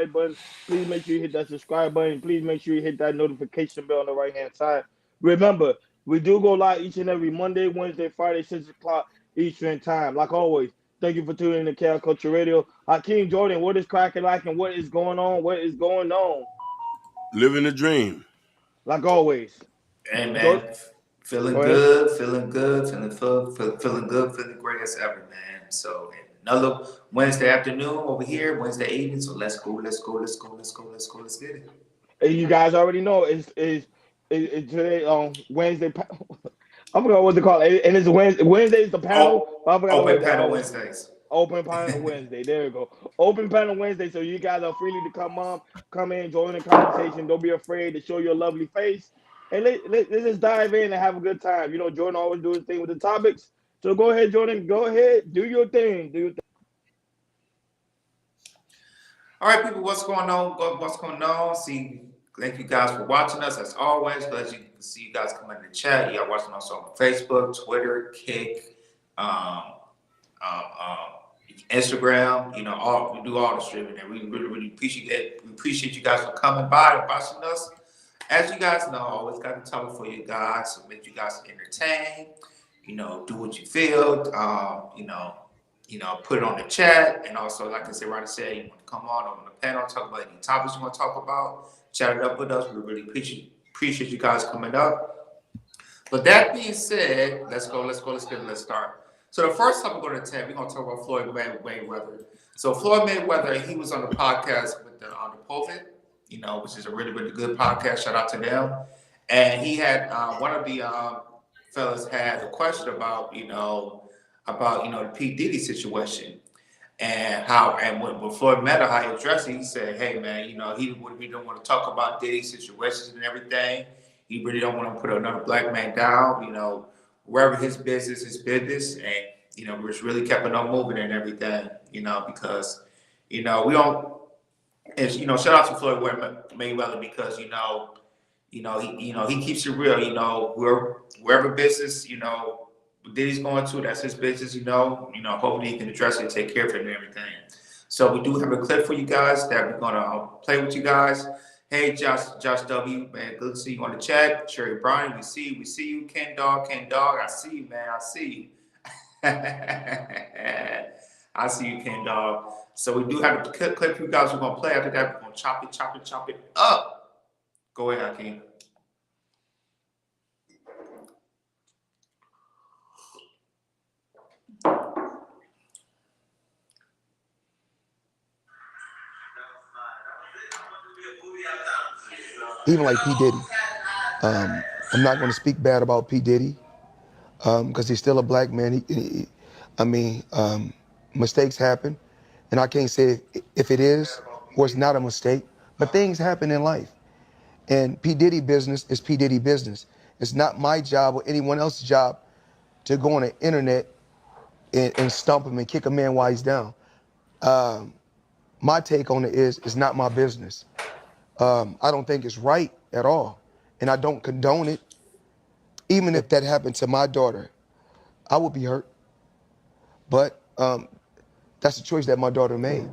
button. Please make sure you hit that subscribe button. Please make sure you hit that notification bell on the right hand side. Remember, we do go live each and every Monday, Wednesday, Friday, 6 o'clock Eastern time. Like always, thank you for tuning in to Chaos Culture Radio. Hakeem Jordan, what is cracking like and what is going on? What is going on? Living the dream. Like always. Hey Jordan, man, feeling go ahead. good, feeling good, feeling good, feeling great as ever, man. So another Wednesday afternoon over here, Wednesday evening. So let's go, let's go, let's go, let's go, let's go, let's get it. And you guys already know it's today Wednesday. I forgot what they call it. And it's Wednesday. Wednesday is the panel. Oh, I forgot open what panel Wednesdays. Open panel Wednesday. There you go. Open panel Wednesday. So you guys are freely to come on, come in, join the conversation. Don't be afraid to show your lovely face. And let's just dive in and have a good time. You know, Jordan always do his thing with the topics. So go ahead, Jordan. Go ahead. Do your thing. Do your thing. All right, people, what's going on? What's going on? See, thank you guys for watching us as always. Glad you can see you guys come in the chat. Y'all watching us on Facebook, Twitter, Kick, um, um, um, Instagram. You know, we do all the streaming, and we really appreciate it. We appreciate you guys for coming by and watching us. As you guys know, I always got the topic for you guys to make you guys entertain. You know, do what you feel. Put it on the chat, and also, like I said, Ronnie said, you want to come on the panel, talk about any topics you want to talk about, chat it up with us. We really appreciate you guys coming up. But that being said, let's start. So the first topic we're going to take, we're going to talk about Floyd Mayweather. So Floyd Mayweather, he was on the podcast with the Povet, which is a really, really good podcast. Shout out to them. And he had one of the fellas had a question about the P. Diddy situation and when Floyd Mayweather, how he addressed it, he said, hey man, he really don't want to talk about Diddy situations and everything. He really don't want to put another black man down, wherever his business, and, we're just really kept it on moving and everything, because, we don't, and, shout out to Floyd Mayweather because, he keeps it real, wherever business, Diddy's going to, that's his business, hopefully he can address it and take care of it and everything. So we do have a clip for you guys that we're gonna play with you guys. Hey, Josh W, man, good to see you on the chat. Sherry Bryan, we see you. Ken Dog, I see you, man, I see you. I see you, Ken Dog. So we do have a clip for you guys. We're gonna play. After that, we're gonna chop it up. Go ahead, Hakeem. Even like P. Diddy. I'm not going to speak bad about P. Diddy because he's still a black man. Mistakes happen, and I can't say if it is or it's not a mistake, but things happen in life. And P. Diddy business is P. Diddy business. It's not my job or anyone else's job to go on the internet and stump him and kick a man while he's down. My take on it is it's not my business. I don't think it's right at all, and I don't condone it. Even if that happened to my daughter, I would be hurt. But that's a choice that my daughter made.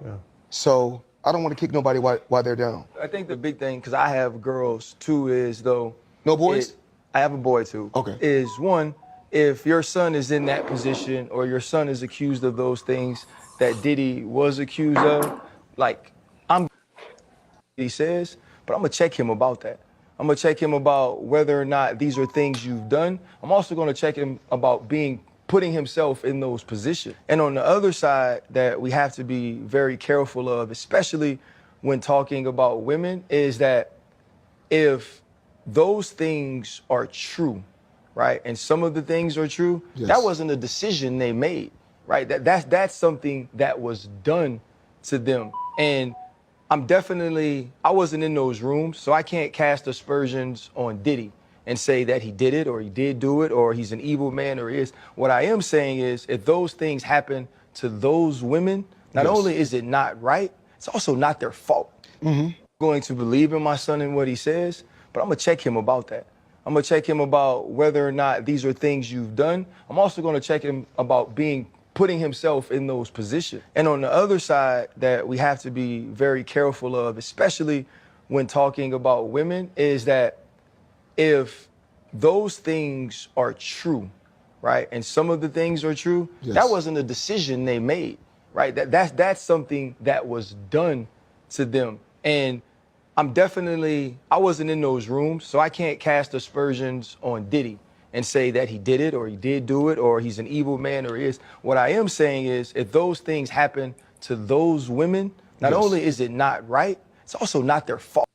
Yeah. So I don't want to kick nobody while they're down. I think the big thing, because I have girls too, is though. No boys? I have a boy too. Okay. Is one, if your son is in that position or your son is accused of those things that Diddy was accused of, like, he says, but I'm gonna check him about that. I'm gonna check him about whether or not these are things you've done. I'm also gonna check him about putting himself in those positions. And on the other side that we have to be very careful of, especially when talking about women, is that if those things are true, right? And some of the things are true, yes. That wasn't a decision they made, right? That's something that was done to them. And I wasn't in those rooms, so I can't cast aspersions on Diddy and say that he did it or he did do it or he's an evil man or he is. What I am saying is if those things happen to those women, not yes. only is it not right, it's also not their fault. Mm-hmm. I'm going to believe in my son and what he says, but I'm gonna check him about that. I'm gonna check him about whether or not these are things you've done. I'm also gonna check him about putting himself in those positions. And on the other side that we have to be very careful of, especially when talking about women, is that if those things are true, right, and some of the things are true, that Yes. wasn't a decision they made, right? That's something that was done to them. And I wasn't in those rooms, so I can't cast aspersions on Diddy and say that he did it or he did do it or he's an evil man or he is. What I am saying is if those things happen to those women, not Yes. only is it not right, it's also not their fault.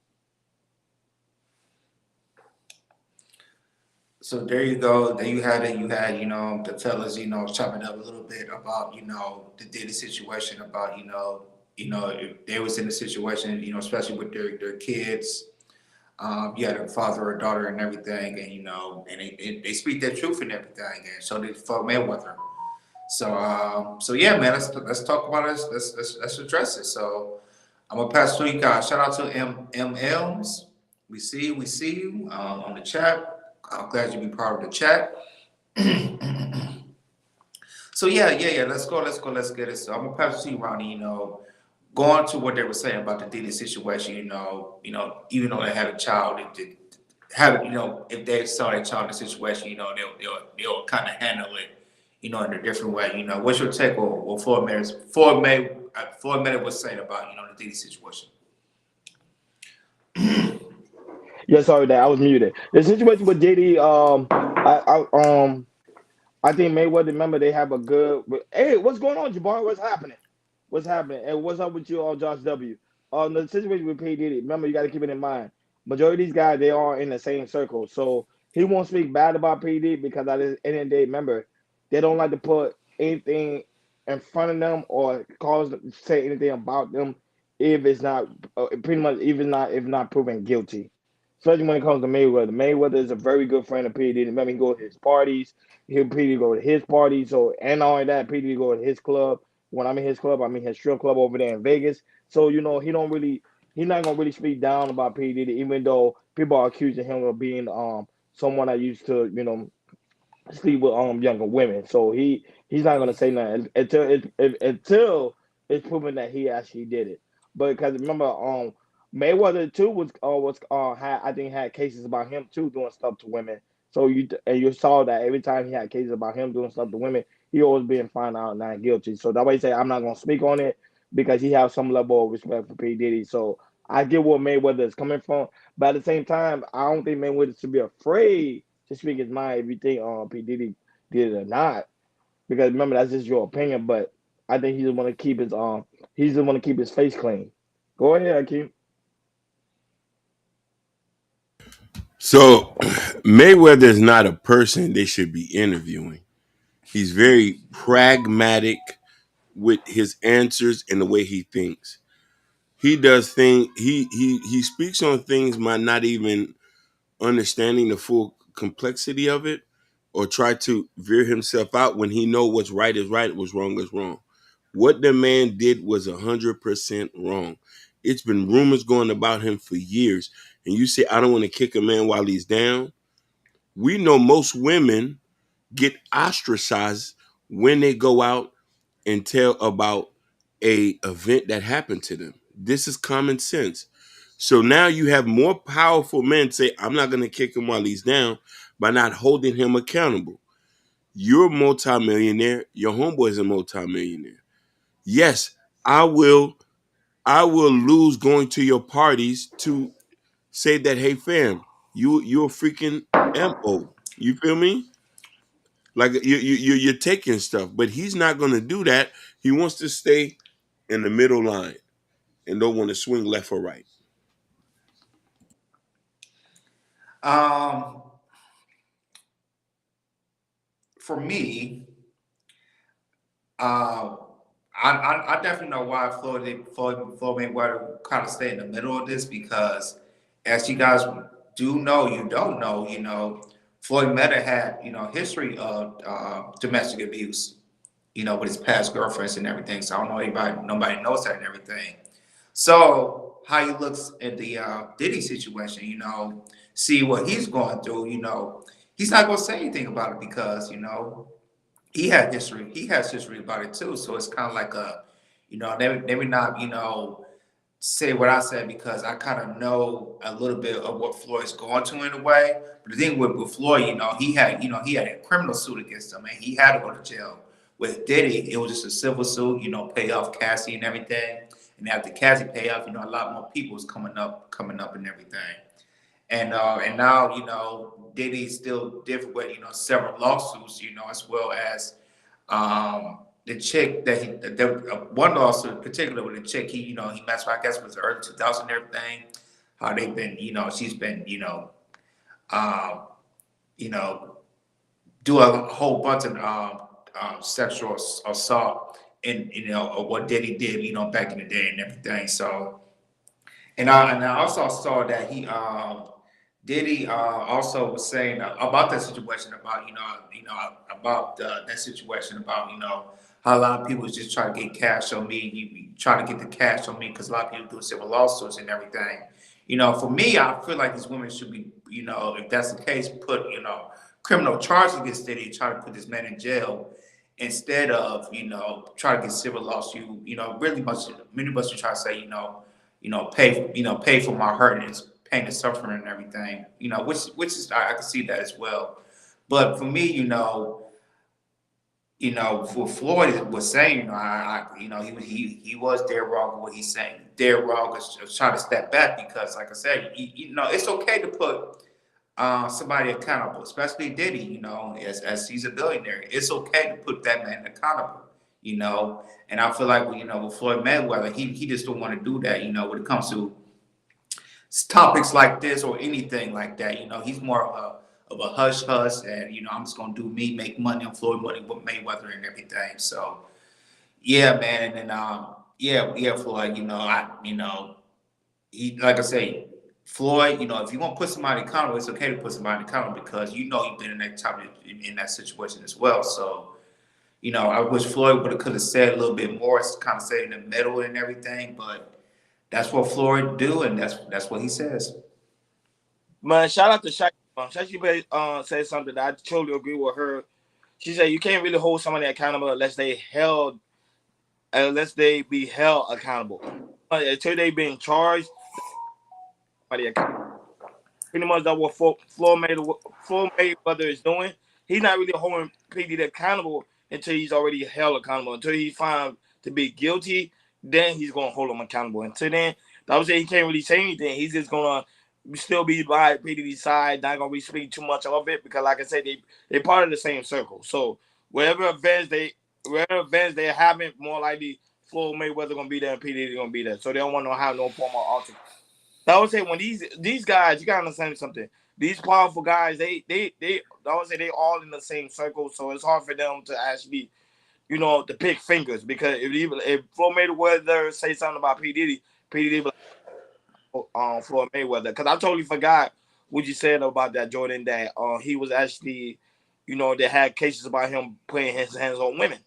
So there you go. There you had it. You had, the fellas, chopping up a little bit about, the Diddy situation, about, if they was in a situation, especially with their kids. You had a father or daughter and everything, and and they speak their truth and everything, and so did Floyd Mayweather. So yeah, man, let's talk about it. Let's address it. So I'm gonna pass to you guys. Shout out to M Elms. We see you on the chat. I'm glad you be part of the chat. So yeah. Let's get it. So I'm gonna pass it to you, Ronnie. Going to what they were saying about the Diddy situation. Even though they had a child, have if they saw their child in a situation, they'll kind of handle it, in a different way. What's your take on what Floyd Mayweather was saying about the Diddy situation? Yeah, sorry that I was muted. The situation with Diddy, I think Mayweather. Remember, they have a good. Hey, what's going on, Jabbar? What's happening? What's happening? And what's up with you, Josh W? The situation with P Diddy. Remember, you got to keep it in mind. Majority of these guys, they are in the same circle. So he won't speak bad about P Diddy because at the end of the day, remember, they don't like to put anything in front of them or say anything about them if it's not pretty much even not if not proven guilty. Especially when it comes to Mayweather. Mayweather is a very good friend of P Diddy. Remember, he go to his parties. He'll P Diddy go to his parties. So and all that, P Diddy go to his club. When I'm in his club, I mean his strip club over there in Vegas. So he's not gonna really speak down about P Diddy, even though people are accusing him of being someone that used to sleep with younger women. So he's not gonna say nothing until it's proven that he actually did it. But because remember Mayweather too had I think had cases about him too doing stuff to women. So you saw that every time he had cases about him doing stuff to women, he always being found out not guilty. So that way he say I'm not gonna speak on it because he has some level of respect for P Diddy. So I get where Mayweather is coming from, but at the same time, I don't think Mayweather should be afraid to speak his mind if you think P Diddy did it or not. Because remember that's just your opinion, but I think he just want to keep his face clean. Go ahead, Akeem. So Mayweather is not a person they should be interviewing. He's very pragmatic with his answers and the way he thinks. He does things. He speaks on things by not even understanding the full complexity of it, or try to veer himself out when he know what's right is right, what's wrong is wrong. What the man did was 100% wrong. It's been rumors going about him for years, and you say I don't want to kick a man while he's down. We know most women get ostracized when they go out and tell about a event that happened to them. This is common sense. So now you have more powerful men say, I'm not going to kick him while he's down by not holding him accountable. You're a multimillionaire. Your homeboy is a multimillionaire. Yes, I will lose going to your parties to say that, hey fam, you're a freaking MO. You feel me? Like you're taking stuff, but he's not going to do that. He wants to stay in the middle line and don't want to swing left or right. Um, for me, uh, I definitely know why Floyd Mayweather kind of stay in the middle of this because, as you guys do know, you don't know, Floyd Mayweather had history of domestic abuse, with his past girlfriends and everything. So I don't know nobody knows that and everything. So how he looks at the Diddy situation, see what he's going through, he's not gonna say anything about it because he had history. He has history about it too. So it's kind of like a, maybe not, say what I said because I kind of know a little bit of what Floyd's going to in a way. But the thing with Floyd, he had a criminal suit against him, and he had to go to jail. With Diddy, it was just a civil suit, pay off Cassie and everything. And after Cassie pay off, a lot more people was coming up and everything. And now, Diddy's still different with, several lawsuits, as well as the chick that one lawsuit in particular with the chick he messed with, I guess it was early 2000 and everything. How they've been, she's been, um, you know, do a whole bunch of sexual assault and of what Diddy did, back in the day and everything. So and I also saw that he Diddy also was saying about that situation about about that situation about how a lot of people just try to get cash on me. You try to get the cash on me because a lot of people do civil lawsuits and everything. For me, I feel like these women should be if that's the case, put criminal charges against Diddy, try to put this man in jail instead of try to get civil lawsuit. Really much many of us should try to say pay for my hurt and pain and suffering and everything. Which is I can see that as well. But for me, what Floyd was saying, he was dead wrong with what he's saying. Dead wrong is trying to step back because, like I said, it's okay to put somebody accountable, especially Diddy. As he's a billionaire, it's okay to put that man accountable. And I feel like with Floyd Mayweather, he just don't want to do that. When it comes to topics like this or anything like that, he's more of a hush hush, and I'm just gonna do me, make money on Floyd money with Mayweather and everything. So yeah, man, and yeah, Floyd, he like I say, Floyd, if you want to put somebody accountable, it's okay to put somebody accountable because you've been in that type of, in that situation as well. So I wish Floyd could have said a little bit more. It's kind of say in the middle and everything, but that's what Floyd do, and that's what he says. Man, shout out to Shaq. Shaq said something that I totally agree with her. She said you can't really hold somebody accountable unless they be held accountable. Until they being charged, somebody accountable. Pretty much that's what Floyd Mayweather is doing. He's not really holding PD accountable until he's already held accountable. Until he's found to be guilty, then he's gonna hold him accountable. Until then, I would say he can't really say anything. He's just gonna still be by PD's side, not gonna be speaking too much of it because, like I said, they part of the same circle. So wherever events they having, more likely Floyd Mayweather gonna be there and PD gonna be there. So they don't want to have no form of alter. I would say when these guys, you gotta understand something. These powerful guys, I would say they all in the same circle, so it's hard for them to actually, to pick fingers because if Floyd Mayweather say something about P Diddy be like, Floyd Mayweather, because I totally forgot what you said about that Jordan that he was actually, they had cases about him putting his hands on women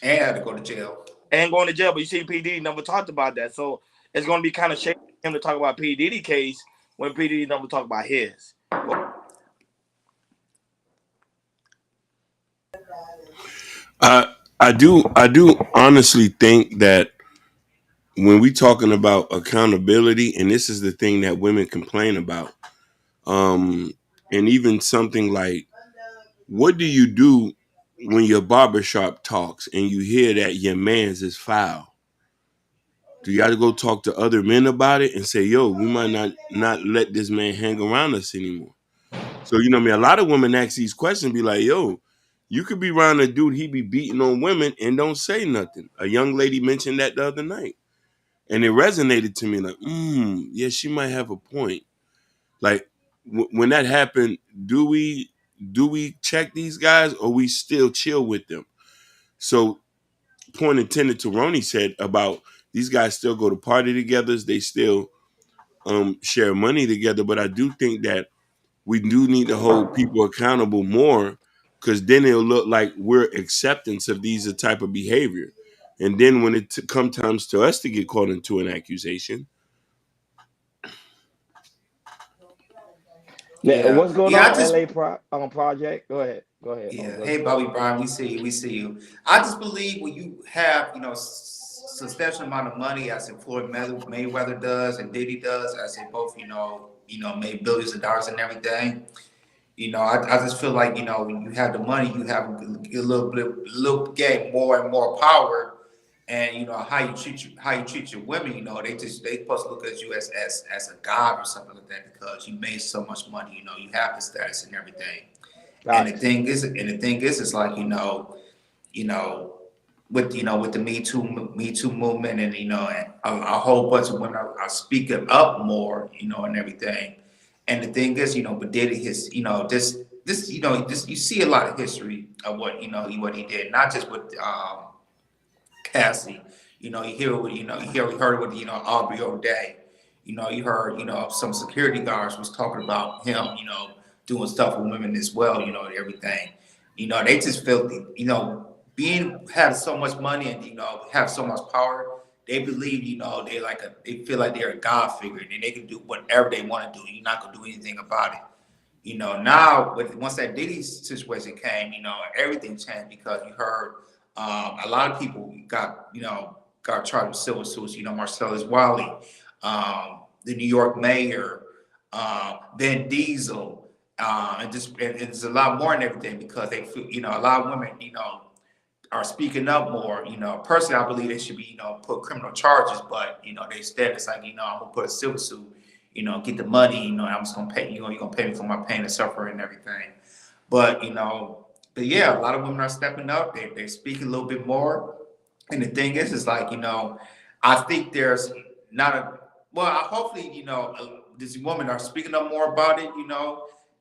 And had to go to jail. and going to jail, but you see P Diddy never talked about that, so it's gonna be kind of shady for him to talk about P Diddy case when P Diddy never talk about his. I do honestly think that when we talking about accountability, and this is the thing that women complain about, and even something like, what do you do when your barbershop talks and you hear that your man's is foul? Do you got to go talk to other men about it and say, yo, we might not let this man hang around us anymore? So, I mean, a lot of women ask these questions, be like, yo, you could be around a dude, he be beating on women and don't say nothing. A young lady mentioned that the other night. And it resonated to me like, yeah, she might have a point. Like when that happened, do we check these guys or we still chill with them? So point intended to Ronnie said about these guys still go to party together, they still share money together, but I do think that we do need to hold people accountable more because then it'll look like we're acceptance of these type of behavior. And then when it comes times to us to get caught into an accusation. Yeah, Yeah, what's going yeah. on, LA project? Go ahead. Go ahead. Yeah. Go Hey, ahead. Bobby Brown, we see you. We see you. I just believe when you have, substantial amount of money, as in Floyd Mayweather does and Diddy does, as they both, made billions of dollars and everything. I just feel like, when you have the money, you have a little get more and more power. And how you treat your women, they supposed to look at you as a god or something like that because you made so much money, you have the status and everything. Facts. And the thing is, it's like you know, with the Me Too movement, and and a whole bunch of women are speaking up more, and everything. And the thing is, but did his, this you see a lot of history of what he did, not just with Cassie. You hear what you heard with Aubrey O'Day. You heard some security guards was talking about him, doing stuff with women as well, and everything. They just felt being have so much money and have so much power. They believe they feel like they're a god figure and they can do whatever they want to do. You're not gonna do anything about it. Now once that Diddy situation came, everything changed because you heard a lot of people got charged with civil suits. Marcellus Wiley, the New York mayor, Vin Diesel, and it's a lot more and everything because they feel, a lot of women, are speaking up more. Personally, I believe they should be, put criminal charges, but they instead it's like, I'm gonna put a civil suit, get the money, I'm just gonna pay, you're gonna pay me for my pain and suffering and everything. But yeah, a lot of women are stepping up. They speak a little bit more. And the thing is like, I think there's not a well, hopefully, these women are speaking up more about it,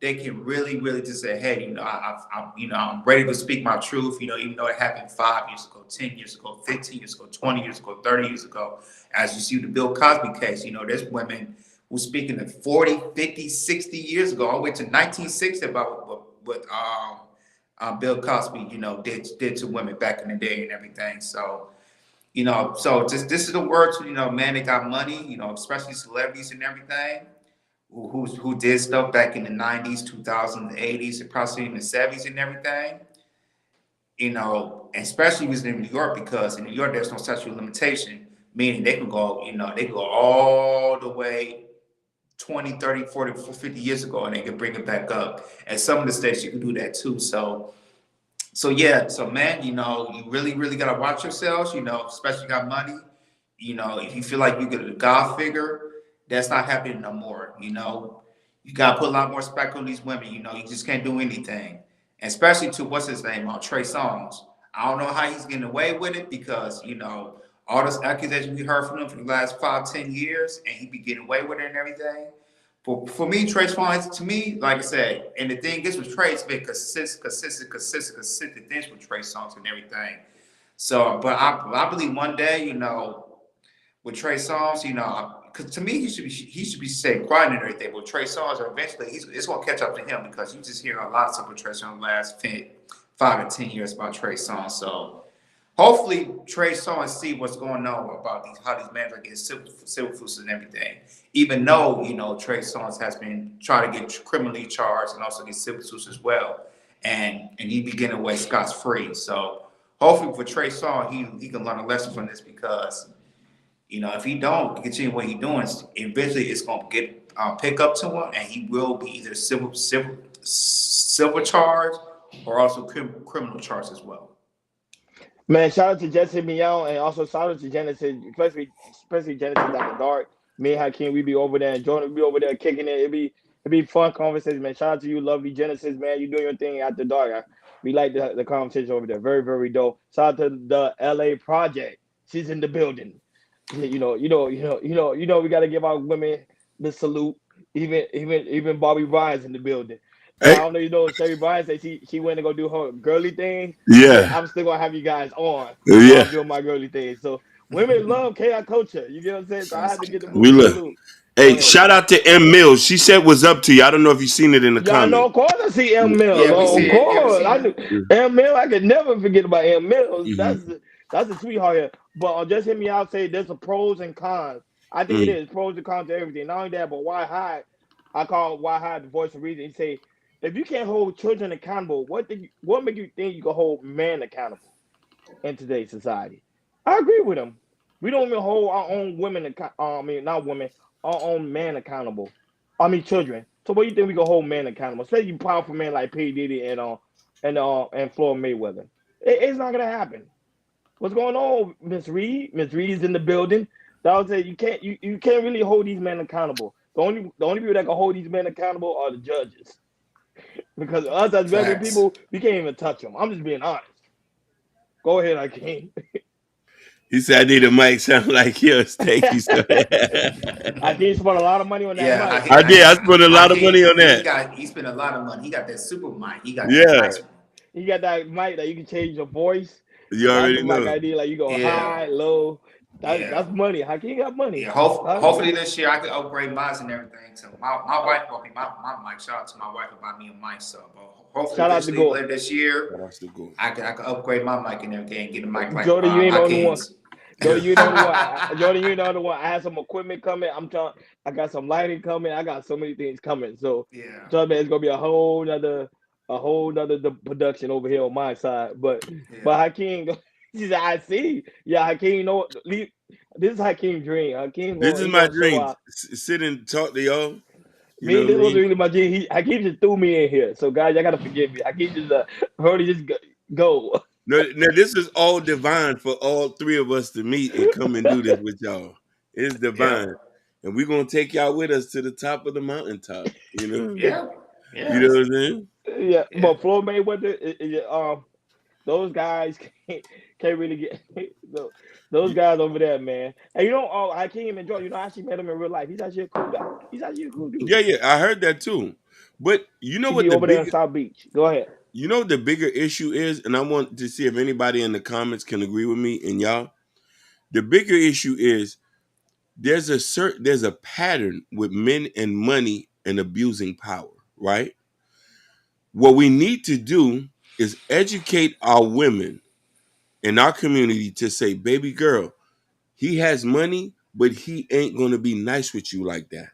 they can really, really just say, hey, I'm ready to speak my truth, even though it happened 5 years ago, 10 years ago, 15 years ago, 20 years ago, 30 years ago. As you see the Bill Cosby case, there's women who speaking of 40, 50, 60 years ago, all the way to 1960 about what Bill Cosby, did to women back in the day and everything. So, so this is the word to, man, they got money, especially celebrities and everything who did stuff back in the 90s, 2000s, 80s, and possibly in the 70s and everything. Especially was in New York because in New York there's no statute of limitation, meaning they could go, they could go all the way 20, 30, 40, 50 years ago and they could bring it back up. And some of the states you can do that too. So yeah, so man, you really, really gotta watch yourselves, especially you got money. If you feel like you get a God figure, that's not happening no more. You gotta put a lot more respect on these women, you just can't do anything. Especially to what's his name, Trey Songz. I don't know how he's getting away with it because, all this accusations we heard from him for the last 5, 10 years, and he be getting away with it and everything. For me, Trey Songz, to me, like I said, and the thing is with Trey, it's been consistent things with Trey Songz and everything. So, but I believe one day, with Trey Songz, because to me he should be staying quiet and everything. But Trey Songz, eventually, it's gonna catch up to him because you just hear a lot of stuff with Trey Songz in the last 5 to 10 years about Trey Songz. So. Hopefully, Trey Songz see what's going on about how these men are getting civil suits and everything. Even though Trey Songz has been trying to get criminally charged and also get civil suits as well, and he be getting away scot free. So hopefully for Trey Songz, he can learn a lesson from this because if he don't continue what he's doing, eventually it's gonna get pick up to him, and he will be either civil charge or also criminal charge as well. Man, shout out to Jesse Meow and also shout out to Genesis, especially Genesis after dark. Me and Hakeem, we be over there and Jordan we be over there kicking it. It be fun conversation, man. Shout out to you, lovely Genesis, man. You doing your thing after dark. We like the conversation over there. Very, very dope. Shout out to the LA Project. She's in the building. We gotta give our women the salute. Even Bobby Bryant's in the building. But I Hey, don't know, Sherry Bryan said she went to go do her girly thing. But yeah, I'm still gonna have you guys on while yeah. I'm doing my girly thing. So women love chaos culture. You get what I'm saying? So I had to get the We movie look. salute. Go Hey, ahead. shout out to M Mills. She said what's up to you. I don't know if you seen it in the Yeah, I know. comment. Of course, I see M Mills. Yeah, we Oh, see of it. Yeah, we course, see I it. knew M Mills. I could never forget about M Mills. Mm-hmm. That's a sweetheart here. But just hear me out. Say there's a pros and cons. I think it Mm. is pros and cons to everything. Not only that, but why hide? I call why hide the voice of reason. He say if you can't hold children accountable, what make you think you can hold men accountable in today's society? I agree with him. We don't even hold our own women, I mean, not women, our own men accountable. I mean, children. So what do you think we can hold men accountable? Especially you powerful men like P Diddy and Floyd Mayweather. It's not gonna happen. What's going on, Miss Reed? Miss Reed is in the building. So I would say you can't really hold these men accountable. The only people that can hold these men accountable are the judges. Because us as regular Facts. people, we can't even touch them. I'm just being honest. Go ahead, I can't. He said I need a mic sound like yours. Thank you, sir. I can't spend a lot of money on that Yeah, mic. I did. I spent a lot of Hakeem, money on that. he spent a lot of money. He got that super mic. He got that Yeah, nice one. You got that mic that you can change your voice. you That's the already mic know. I need. Like you go Yeah, high, low. yeah. That's money. How can you got money? Yeah, Huh? hopefully this year I can upgrade mine and everything. So my wife bought me my mic. Shout out to my wife and buy me a mic. So hopefully Shout out to eventually Go. later this year That's the goal. I can upgrade my mic and everything and get a mic like Jordan, you ain't the only one. Hakeem's. Jordan, you ain't the only one. Jordan, you ain't the only one. I have some equipment coming. I got some lighting coming. I got so many things coming. So Yeah, trust me, it's gonna be a whole nother production over here on my side. But yeah. Hakeem, he said, I see. Yeah, Hakeem, this is Hakeem dream. Hakeem This going is he my gonna show dream. out. Sit and talk to y'all. You know Me, what I this wasn't mean? really my dream. Hakeem just threw me in here. So guys, y'all gotta forgive me. Hakeem just heard he just go. No, no, this is all divine for all three of us to meet and come and do this with y'all. It's Yeah, divine. And we're gonna take y'all with us to the top of the mountaintop. yeah, You yeah, know what I'm saying? Yeah, yeah. but Floyd Mayweather, those guys can't really get those guys over there, man. And I can't even enjoy. I actually met him in real life. He's actually a cool guy. He's actually a cool dude. Yeah, yeah, I heard that too. But He be over there in South Beach. Go ahead. the bigger issue is, and I want to see if anybody in the comments can agree with me and y'all. The bigger issue is there's a pattern with men and money and abusing power, right? What we need to do is educate our women in our community to say, baby girl, he has money, but he ain't gonna be nice with you like that.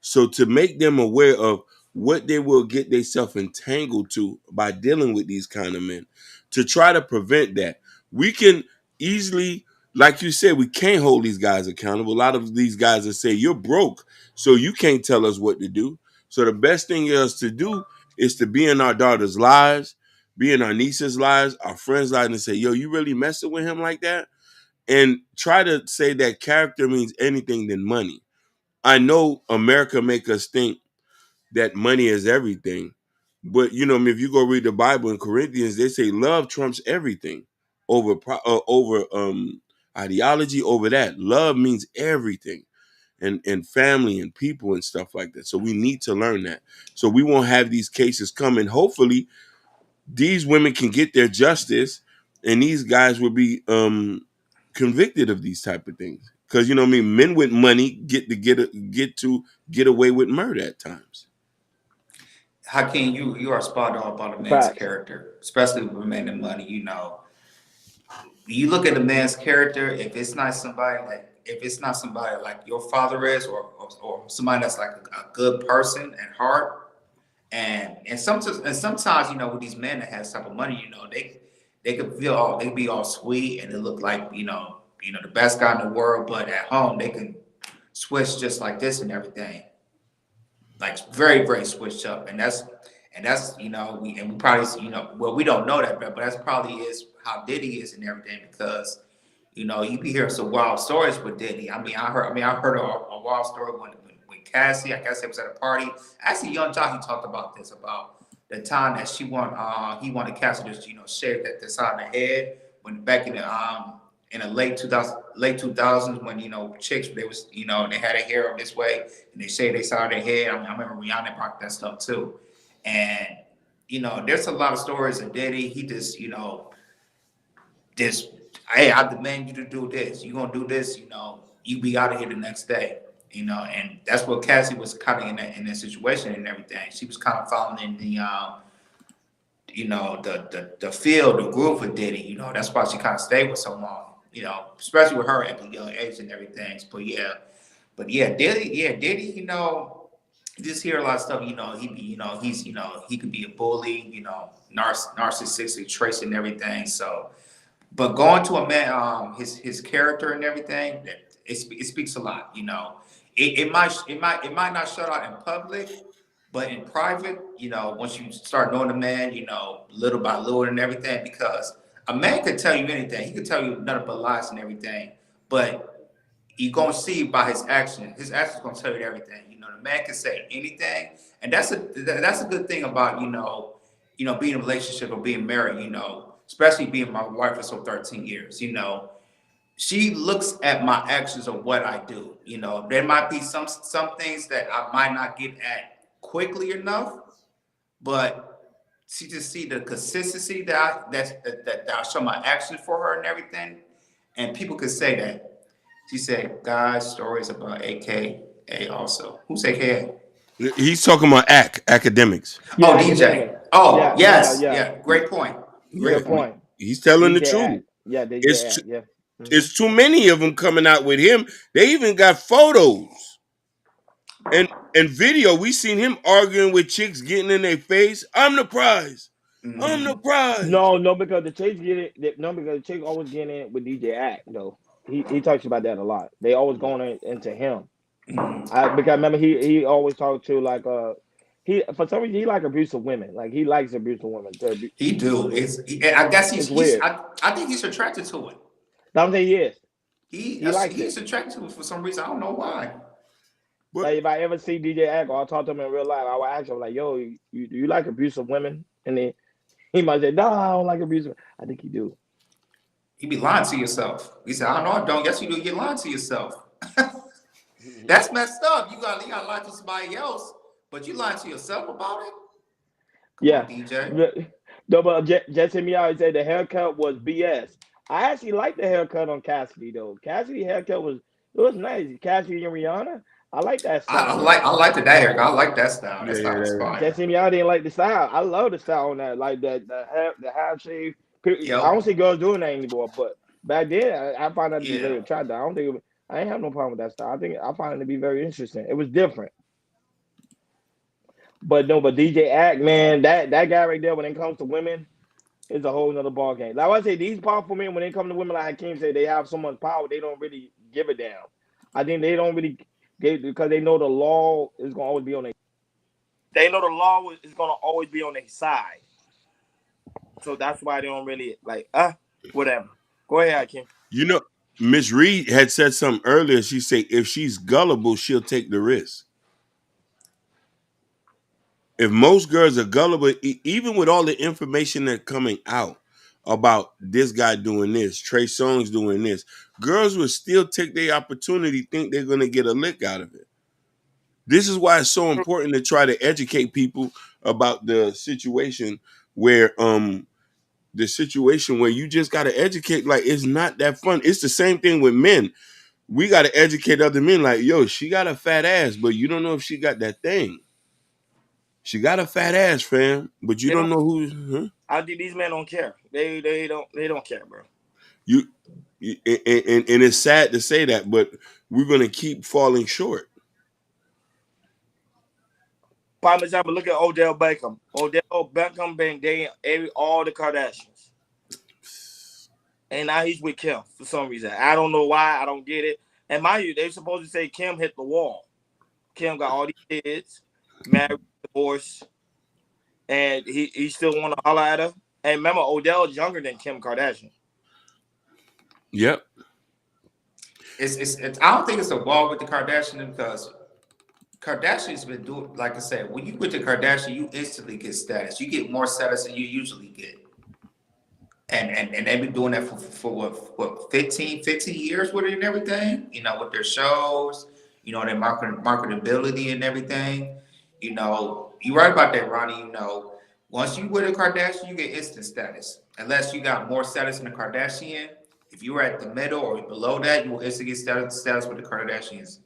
So to make them aware of what they will get themselves entangled to by dealing with these kind of men, to try to prevent that, we can easily, like you said, we can't hold these guys accountable. A lot of these guys will say, you're broke, so you can't tell us what to do. So the best thing is to do is to be in our daughters' lives, be in our nieces' lives, our friends' lives, and say, yo, you really messing with him like that? And try to say that character means anything than money. I know America make us think that money is everything, but if you go read the Bible in Corinthians, they say love trumps everything over ideology. Over that, love means everything, and family and people and stuff like that. So we need to learn that, so we won't have these cases coming. Hopefully, these women can get their justice, and these guys will be convicted of these type of things. Because what I mean, men with money get away with murder at times. Hakeem, you are spot on about a man's Facts. character, especially with men and money. You look at the man's character. If it's not somebody like your father is, or somebody that's like a good person at heart, and sometimes with these men that have type of money, they could they can be all sweet and they look like the best guy in the world, but at home they can switch just like this and everything, like very very switched up, and that's we probably well, we don't know that, but that's probably is how Diddy is and everything, because you be hearing some wild stories with Diddy. I heard a wild story when Cassie, I guess it was at a party. Actually, Young Jockey talked about this, about the time that he wanted Cassie to shave that this side of the head, when back in the late 2000s, when chicks, they was they had their hair up this way and they shaved they side of their head. I remember Rihanna brought that stuff too, and there's a lot of stories of Diddy. He just this, hey, I demand you to do this. You gonna do this, you be out of here the next day. And that's what Cassie was kind of in that situation and everything. She was kind of following in the field, the groove of Diddy. That's why she kind of stayed with so long. Especially with her at the young age and everything. But yeah, Diddy. you just hear a lot of stuff. He could be a bully. Narcissistic traits and everything. So, but going to a man, his character and everything, it speaks a lot. It might not shut out in public, but in private, once you start knowing the man, little by little and everything, because a man could tell you anything. He could tell you nothing but lies and everything, but you're gonna see by his action. His action's gonna tell you everything. The man can say anything, and that's a good thing about being in a relationship or being married. Especially being my wife for 13 years. She looks at my actions of what I do. There might be some things that I might not get at quickly enough, but she just see the consistency that I show my actions for her and everything, and people could say that. She said, "God's stories about AKA also." Who's AKA? He's talking about academics. Oh, Yeah, DJ. academic. Oh, Yeah, yeah, yes, yeah. yeah. Great point. Yeah, Great Good point. point. he's telling the DJ truth. Act. Yeah, DJ It's Act. t- Yeah. Hmm. it's too many of them coming out with him. They even got photos and video. We seen him arguing with chicks, getting in their face. I'm the prize. I'm the Mm-hmm. prize. No, no, because the chicks get it. No, because the chicks always get in with DJ Act though. He talks about that a lot. They always going into him. Because remember he always talked to like he for some reason he like abusive women. Like he likes abusive women. He do. I guess It's weird. I think he's attracted to it. Don't think he is. He He likes he's it. attracted to it for some reason. I don't know why. But Like if I ever see DJ Act or I talk to him in real life, I will ask him like, "Yo, you like abusive women?" And then he might say, "No, I don't like abusive." I think he do. You be lying to yourself. He said, "I know I don't." Yes, you do. Get lying to yourself. That's messed up. You got to lie to somebody else, but you lying to yourself about it. Come on, Yeah. DJ. No, but just hit me out. He said the haircut was BS. I actually like the haircut on Cassidy though. Cassidy haircut was nice. Cassidy and Rihanna. I like that I style. like I like the haircut. I like that style. That yeah, style is yeah, fire. Just hit me out. Didn't like the style. I love the style on that. Like that the half shave. I don't Yep. see girls doing that anymore. But back then, I find that to be Yeah. very attractive. I don't think I ain't have no problem with that style. I find it to be very interesting. It was different. But no, but DJ Act, man, that guy right there when it comes to women. It's a whole nother ball game. Like I say, these powerful men, when they come to women, like Hakeem said, they have so much power, they don't really give a damn. I think they don't really because they know the law is gonna always be on their. They know the law is gonna always be on their side, so that's why they don't really like whatever. Go ahead, Hakeem. You know, Miss Reed had said something earlier. She said if she's gullible, she'll take the risk. If most girls are gullible, even with all the information that's coming out about this guy doing this, Trey Songz doing this, girls will still take their opportunity, think they're going to get a lick out of it. This is why it's so important to try to educate people about the situation where you just got to educate. Like, it's not that fun. It's the same thing with men. We got to educate other men. Like, yo, she got a fat ass, but you don't know if she got that thing. She got a fat ass, fam, but you They don't don't. know who. Huh? I think these men don't care. They don't care, bro. You, and it's sad to say that, but we're gonna keep falling short. Prime example, look at Odell Beckham. Odell Beckham been dating all the Kardashians. And now he's with Kim for some reason. I don't know why. I don't get it. And mind you, they're supposed to say Kim hit the wall. Kim got all these kids, married, divorced, and he still want to holler at her. And remember, Odell's younger than Kim Kardashian. Yep. I don't think it's a wall with the Kardashian because Kardashian's been doing, like I said, when you with the Kardashian, you instantly get status. You get more status than you usually get. And they've been doing that for what 15 years with it and everything, with their shows, their marketability and everything. You're right about that, Ronnie. Once you with a Kardashian, you get instant status. Unless you got more status than a Kardashian. If you were at the middle or below that, you will instantly get status with the Kardashians.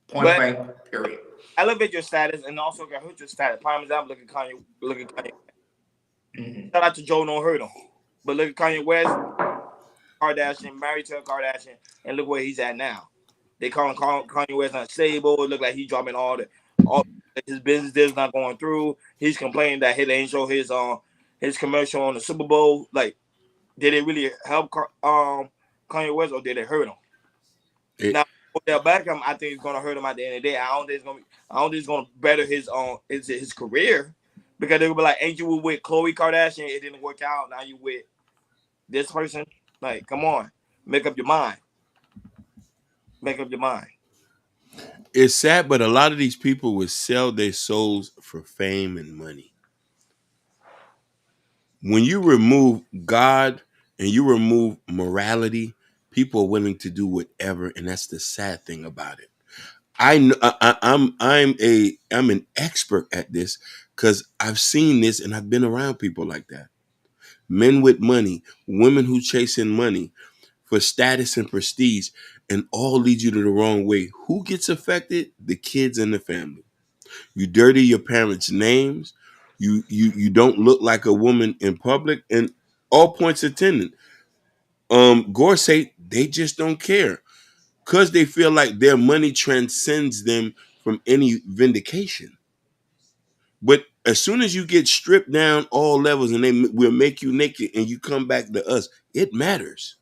Point blank, period. Elevate your status and also can hurt your status. Prime example, look at Kanye. Mm-hmm. Shout out to Joe, don't hurt him. But look at Kanye West, Kardashian, married to a Kardashian, and look where he's at now. They call him Kanye West unstable. It look like he's dropping all the All his business is not going through. He's complaining that he didn't show his commercial on the Super Bowl. Like, did it really help Kanye West or did it hurt him? It, Now, Odell Beckham, I think it's gonna hurt him at the end of the day. I don't think it's gonna better his career because they'll be like, ain't you with Khloe Kardashian? It didn't work out. Now you with this person. Like, come on, make up your mind. Make up your mind. it's sad, but a lot of these people would sell their souls for fame and money. When you remove God and you remove morality, people are willing to do whatever, and that's the sad thing about it. I'm an expert at this because I've seen this and I've been around people like that. Men with money, women who chasing money for status and prestige, and all lead you to the wrong way. Who gets affected? The kids and the family. You dirty your parents' names. You don't look like a woman in public, and all points attendant. Gore say they just don't care because they feel like their money transcends them from any vindication. But as soon as you get stripped down all levels and they will make you naked and you come back to us, it matters.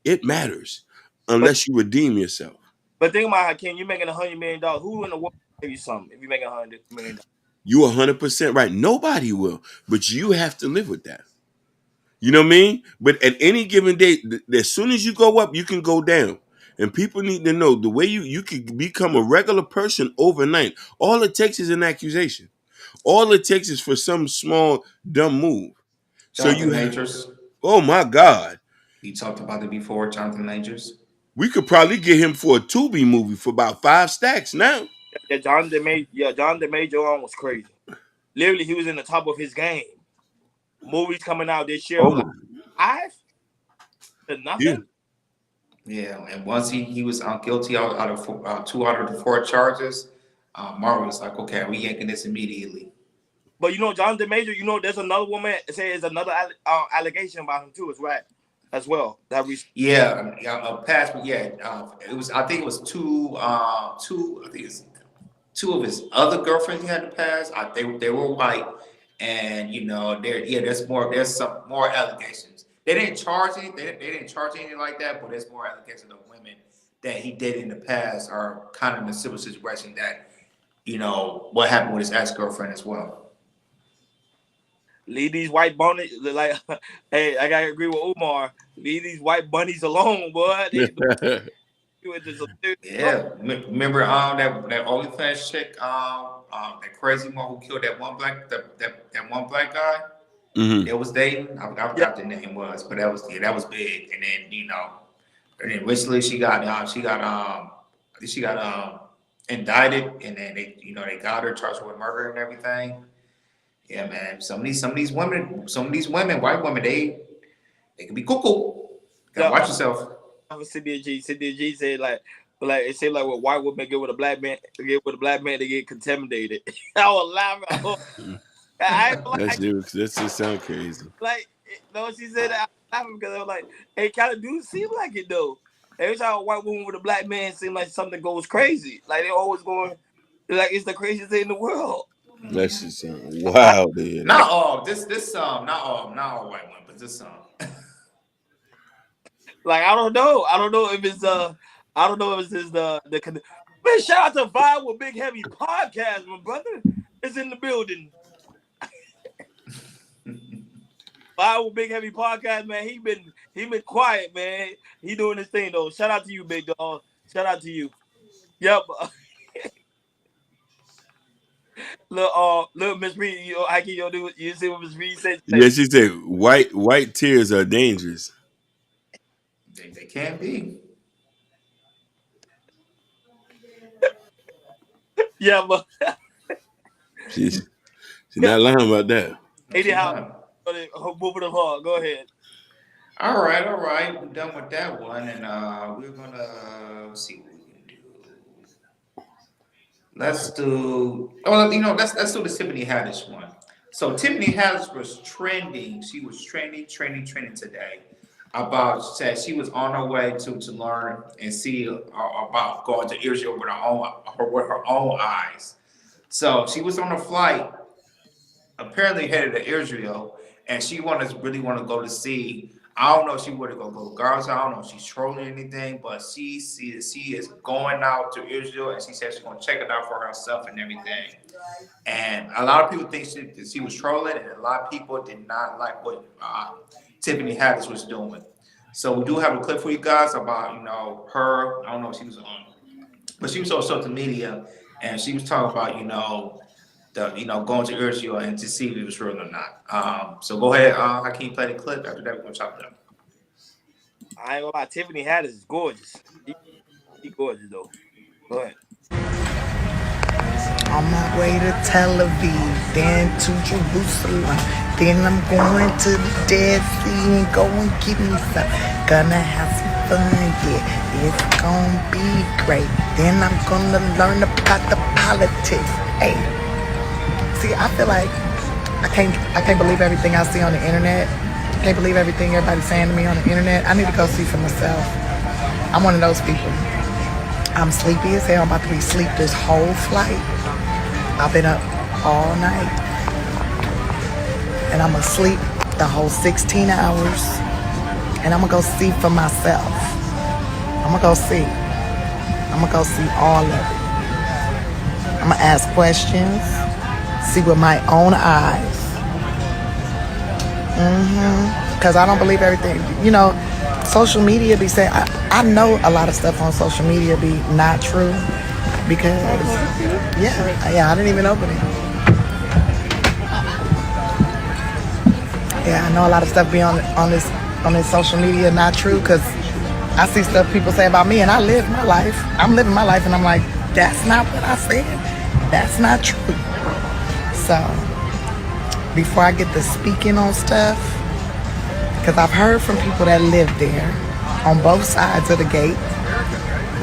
It matters But unless you redeem yourself. think about how Ken, you're making $100 million. Who in the world will give you something if you make $100 million? You 100% right. Nobody will, but you have to live with that. You know what I mean? But at any given day, as soon as you go up, you can go down. And people need to know the way you can become a regular person overnight. All it takes is an accusation. All it takes is for some small dumb move. So Jonathan you, Majors. oh my God, He talked about it before, Jonathan Majors. we could probably get him for a Tubi movie for about 5 stacks now. John DeMajor on was crazy. Literally, he was in the top of his game. Movies coming out this year were like Oh, five to yeah. nothing. Yeah, and once he was guilty out of 2 out of the 4 charges, Marvel was like, okay, we yanking this immediately. But John DeMajor, there's another woman say there's another allegation about him too, as well. That we Yeah, past, but yeah, it was. I think it was two. I think it's two of his other girlfriends he had in the past. They were white, and there's some more allegations. They didn't charge anything. They didn't charge anything like that, but there's more allegations of women that he did in the past are kind of in a civil situation that what happened with his ex girlfriend as well. leave these white bunnies like. Hey, I gotta agree with Umar. Leave these white bunnies alone, boy. They do it to some serious stuff. Yeah, remember that OnlyFans chick, that crazy one who killed that one black guy Hmm. that was dating. I Yeah, forgot the name was, but that was big. And then and then recently she got indicted, and then they got her charged with murder and everything. Yeah, man. Some of these women, white women, they can be cuckoo. Gotta yeah. watch yourself. Cynthia G. Cynthia G said like it said like when white women get with a black man, they get contaminated. I was laughing. I ain't like That just sound crazy. no, she said that. I was laughing because I was like, hey, kind of do seem like it though. Every time a white woman with a black man seems like something goes crazy. Like they're always going like it's the craziest thing in the world. That just sound I, wild to hear that. Not all. This not all white women, but this like I don't know. I don't know if it's I don't know if it's just man, shout out to Vibe with Big Heavy Podcast, my brother. It's in the building. Vibe with Big Heavy Podcast, man. He been quiet, man. He doing his thing though. Shout out to you, big dog. Shout out to you. Yep. Look, Miss Reed, I can do it. You see what Miss Reed said? Yeah, she said white tears are dangerous. they can be. Yeah, but She's not lying about that. No, she's anyhow, not. moving along. Go ahead. All right, all right. We're done with that one, and we're gonna see what we can do. Let's do. Oh, let's do the Tiffany Haddish one. So Tiffany Haddish was trending. She was trending today. about said she was on her way to learn and see about going to Israel with her own eyes. So she was on a flight, apparently headed to Israel, and she really want to go to see. I don't know if she would go to Gaza. I don't know if she's trolling anything, but she is going out to Israel, and she said she's gonna check it out for herself and everything. And a lot of people think she was trolling, and a lot of people did not like what Tiffany Haddish was doing. So we do have a clip for you guys about her. I don't know if she was on, but she was on social media, and she was talking about going to Israel and to see if it was real or not. So go ahead, Hakeem, play the clip. After that, we're gonna chop it up. I ain't gonna lie, Tiffany Haddish is gorgeous. She gorgeous though. Go ahead. On my way to Tel Aviv, then to Jerusalem. Then I'm going to the Dead Sea and go and get me some. Gonna have some fun, yeah. It's gonna be great. Then I'm gonna learn about the politics. Hey, see, I feel like I can't believe everything I see on the internet. I can't believe everything everybody's saying to me on the internet. I need to go see for myself. I'm one of those people. I'm sleepy as hell. I'm about to be asleep this whole flight. I've been up all night. And I'm asleep the whole 16 hours. And I'm gonna go see for myself. I'm gonna go see. I'm gonna go see all of it. I'm gonna ask questions, see with my own eyes. Cause I don't believe everything. Social media be saying, I know a lot of stuff on social media be not true because, yeah, I didn't even open it. Yeah, I know a lot of stuff be on this social media not true because I see stuff people say about me and I live my life. I'm living my life and I'm like, that's not what I said. That's not true. So, before I get to speaking on stuff, because I've heard from people that live there on both sides of the gate.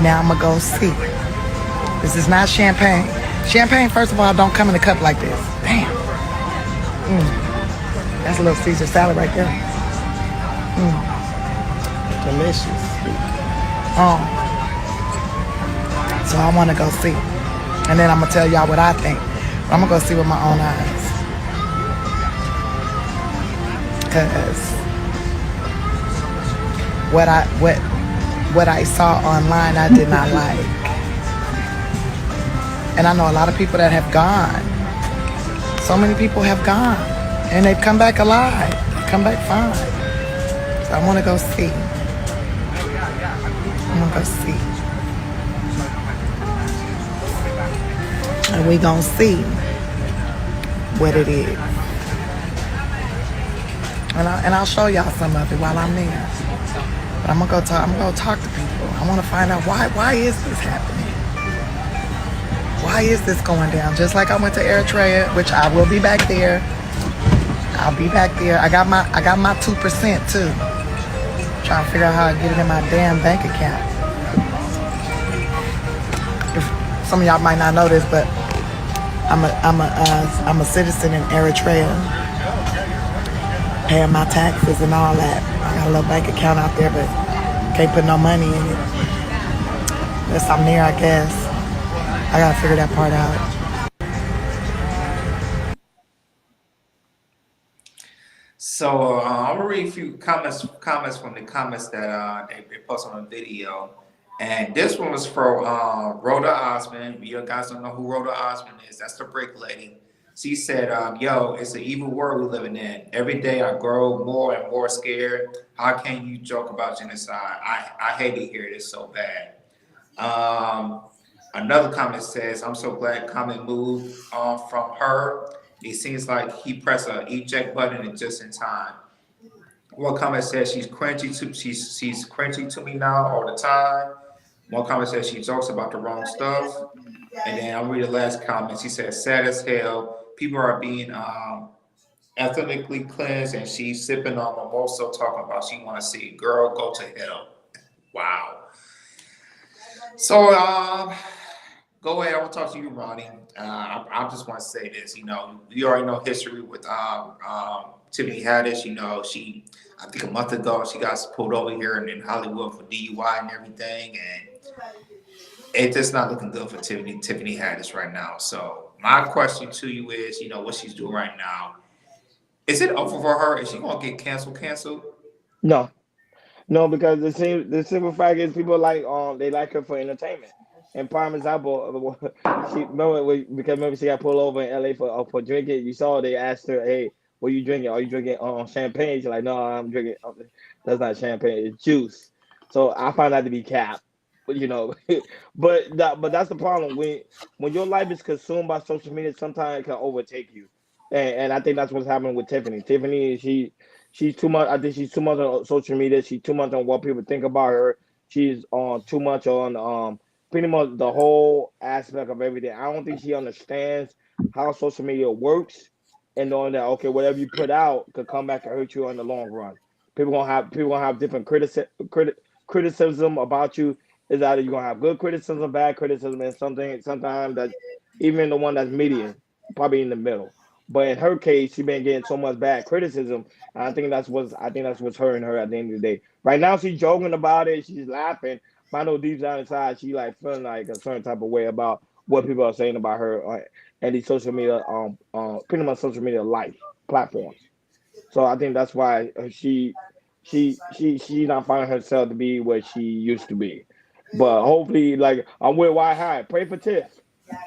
Now I'm going to go see. This is not champagne. Champagne, first of all, don't come in a cup like this. Damn. That's a little Caesar salad right there. Delicious. So I want to go see. And then I'm going to tell y'all what I think. I'm going to go see with my own eyes. Because what I saw online I did not like. And I know a lot of people that have gone. So many people have gone. And they've come back alive. They come back fine. So I want to go see. I'm going to go see. And we going to see what it is. And I'll show y'all some of it while I'm there. But I'm gonna go talk to people. I want to find out why is this happening? Why is this going down? Just like I went to Eritrea, which I will be back there. I'll be back there. I got my 2% too. Trying to figure out how to get it in my damn bank account. Some of y'all might not know this, but I'm a citizen in Eritrea, paying my taxes and all that. I got a little bank account out there, but can't put no money in it. Unless I'm there, I guess. I gotta figure that part out. So I'm gonna read a few comments from the comments that they posted on the video, and this one was from Rhoda Osmond. You guys don't know who Rhoda Osmond is? That's the brick lady. She said, "Yo, it's an evil world we're living in. Every day I grow more and more scared. How can you joke about genocide? I hate to hear this so bad." Another comment says, "I'm so glad Comment moved on from her. It seems like he pressed a eject button and just in time." One comment says she's cringy to me now all the time. One comment says she jokes about the wrong stuff. And then I'll read the last comment. She says, "Sad as hell. People are being ethnically cleansed, and she's sipping on mimosa, talking about she want to see girl go to hell." Wow. So Go ahead. I want to talk to you, Ronnie. I just want to say this. You know, you already know history with Tiffany Haddish. You know, I think a month ago, she got pulled over here in Hollywood for DUI and everything, and it's just not looking good for Tiffany Haddish right now. So my question to you is, you know, what she's doing right now. Is it over for her? Is she gonna get canceled? Canceled? No, no, because the simple fact is people like they like her for entertainment. And prime example, she remember because remember she got pulled over in LA for drinking. You saw they asked her, "Hey, what are you drinking? Are you drinking champagne?" She's like, "No, I'm drinking. That's not champagne. It's juice." So I find that to be cap. But but that's the problem when your life is consumed by social media. Sometimes it can overtake you, and I think that's what's happening with Tiffany. Tiffany, she's too much. I think she's too much on social media. She's too much on what people think about her. She's on too much on pretty much the whole aspect of everything. I don't think she understands how social media works, and knowing that okay, whatever you put out could come back and hurt you in the long run. People gonna have different criticism about you. Is either you're gonna have good criticism, bad criticism, and sometimes that even the one that's median, probably in the middle. But in her case, she been getting so much bad criticism. And I think that's what's hurting her at the end of the day. Right now, she's joking about it. She's laughing. But I know deep down inside, she like feeling like a certain type of way about what people are saying about her and these social media, pretty much social media life platforms. So I think that's why she not finding herself to be where she used to be. But hopefully, like I'm with Why High. Pray for Tiff.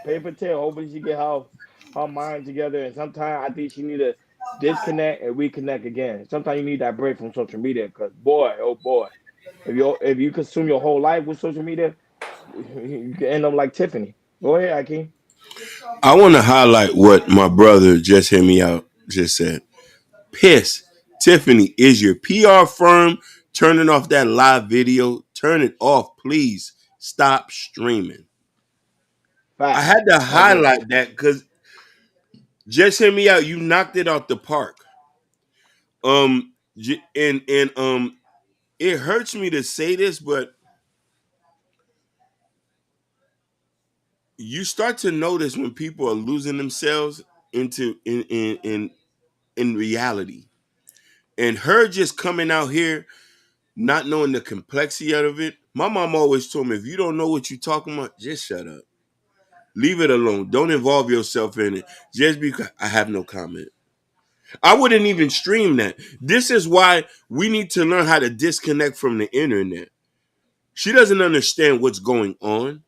Pray for Tiff. Hopefully she get her mind together. And sometimes I think she need to disconnect and reconnect again. Sometimes you need that break from social media because boy, oh boy, if you consume your whole life with social media, you can end up like Tiffany. Go ahead, Akeem. I want to highlight what my brother just hear me out just said. Piss. Tiffany, is your PR firm turning off that live video? Turn it off, please. Stop streaming. I Facts. had to I agree. highlight that because just hear me out. You knocked it out the park. And it hurts me to say this, but you start to notice when people are losing themselves into in reality. And her just coming out here not knowing the complexity of it. My mom always told me, if you don't know what you're talking about, just shut up. Leave it alone. Don't involve yourself in it. Just because I have no comment. I wouldn't even stream that. This is why we need to learn how to disconnect from the internet. She doesn't understand what's going on.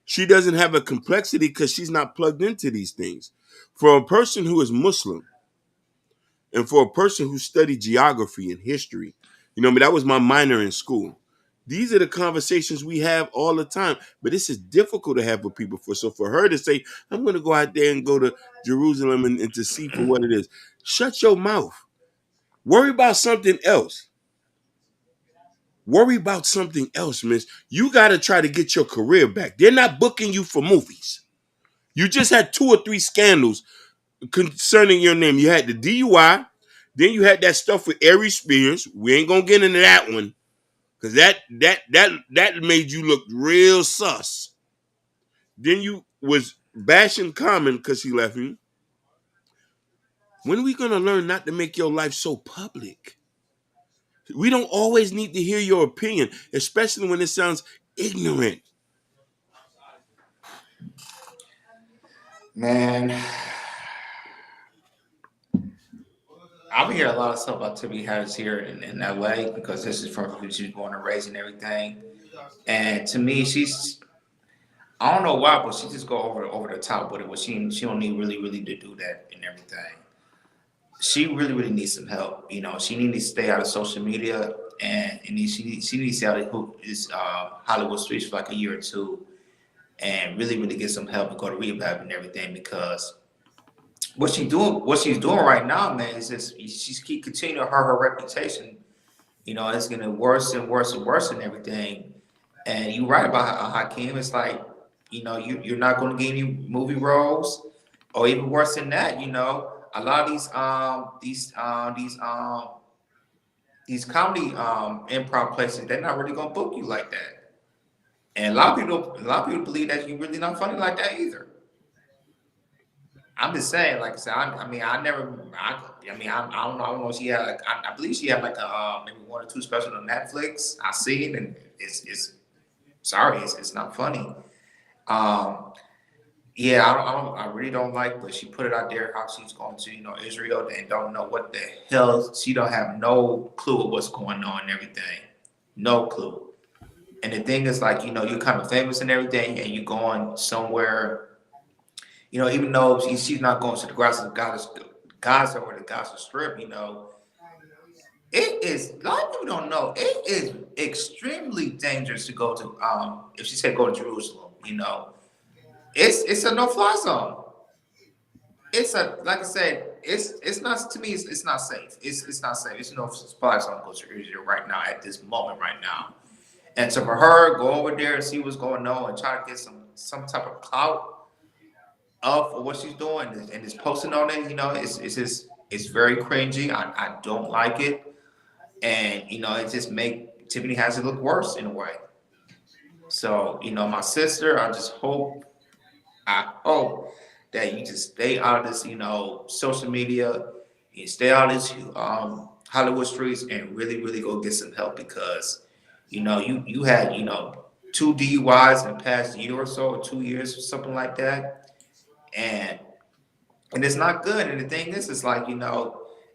She doesn't have a complexity because she's not plugged into these things. For a person who is Muslim, and for a person who studied geography and history, that was my minor in school. These are the conversations we have all the time, but this is difficult to have with people. For her to say, "I'm going to go out there and go to Jerusalem and to see for what it is," shut your mouth. Worry about something else. Worry about something else, miss. You got to try to get your career back. They're not booking you for movies. You just had 2 or 3 scandals concerning your name. You had the DUI, then you had that stuff with Ari Spears. We ain't gonna get into that one because that made you look real sus. Then you was bashing Common because he left you. When are we gonna learn not to make your life so public? We don't always need to hear your opinion, especially when it sounds ignorant. Man, I've been hearing a lot of stuff about Tiffany Haddish here in LA because this is from who she's born and raised and everything. And to me, I don't know why, but she just go over the top with it. But she don't need really to do that and everything. She really needs some help. You know, she needs to stay out of social media and she needs to stay out of Hollywood streets for like a year or two and really get some help and go to rehab and everything because what she's doing right now, man, is just she's keep continuing her reputation. You know, it's getting worse and worse and worse and everything. And you're right about Hakeem. It's like, you know, you're not going to get any movie roles, or even worse than that. You know, a lot of these comedy improv places, they're not really going to book you like that. And a lot of people believe that you're really not funny like that either. I'm just saying, like I said, I mean, I never, I mean, I don't know. She had, like, I believe she had like a maybe one or two specials on Netflix. I see it, and it's sorry, it's not funny. Um, yeah, I really don't like, but she put it out there how she's going to, Israel and don't know what the hell. She don't have no clue of what's going on and everything, no clue. And the thing is, like, you're kind of famous and everything, and you're going somewhere. Even though she's not going to the Gaza or the Gaza Strip, it is, a lot of people don't know, it is extremely dangerous to go to, if she said go to Jerusalem, it's a no-fly zone. It's like I said, it's not, to me, it's not safe. It's not safe. It's no fly zone to go to Israel right now at this moment right now. And so for her, go over there and see what's going on and try to get some type of clout of what she's doing and is posting on it, it's just, it's very cringy. I don't like it. And it just make Tiffany has it look worse in a way. So, my sister, I hope that you just stay out of this, social media, you stay out of this Hollywood streets and really, really go get some help because, you had, two DUIs in the past year or so, or 2 years or something like that. And it's not good. And the thing is, it's like,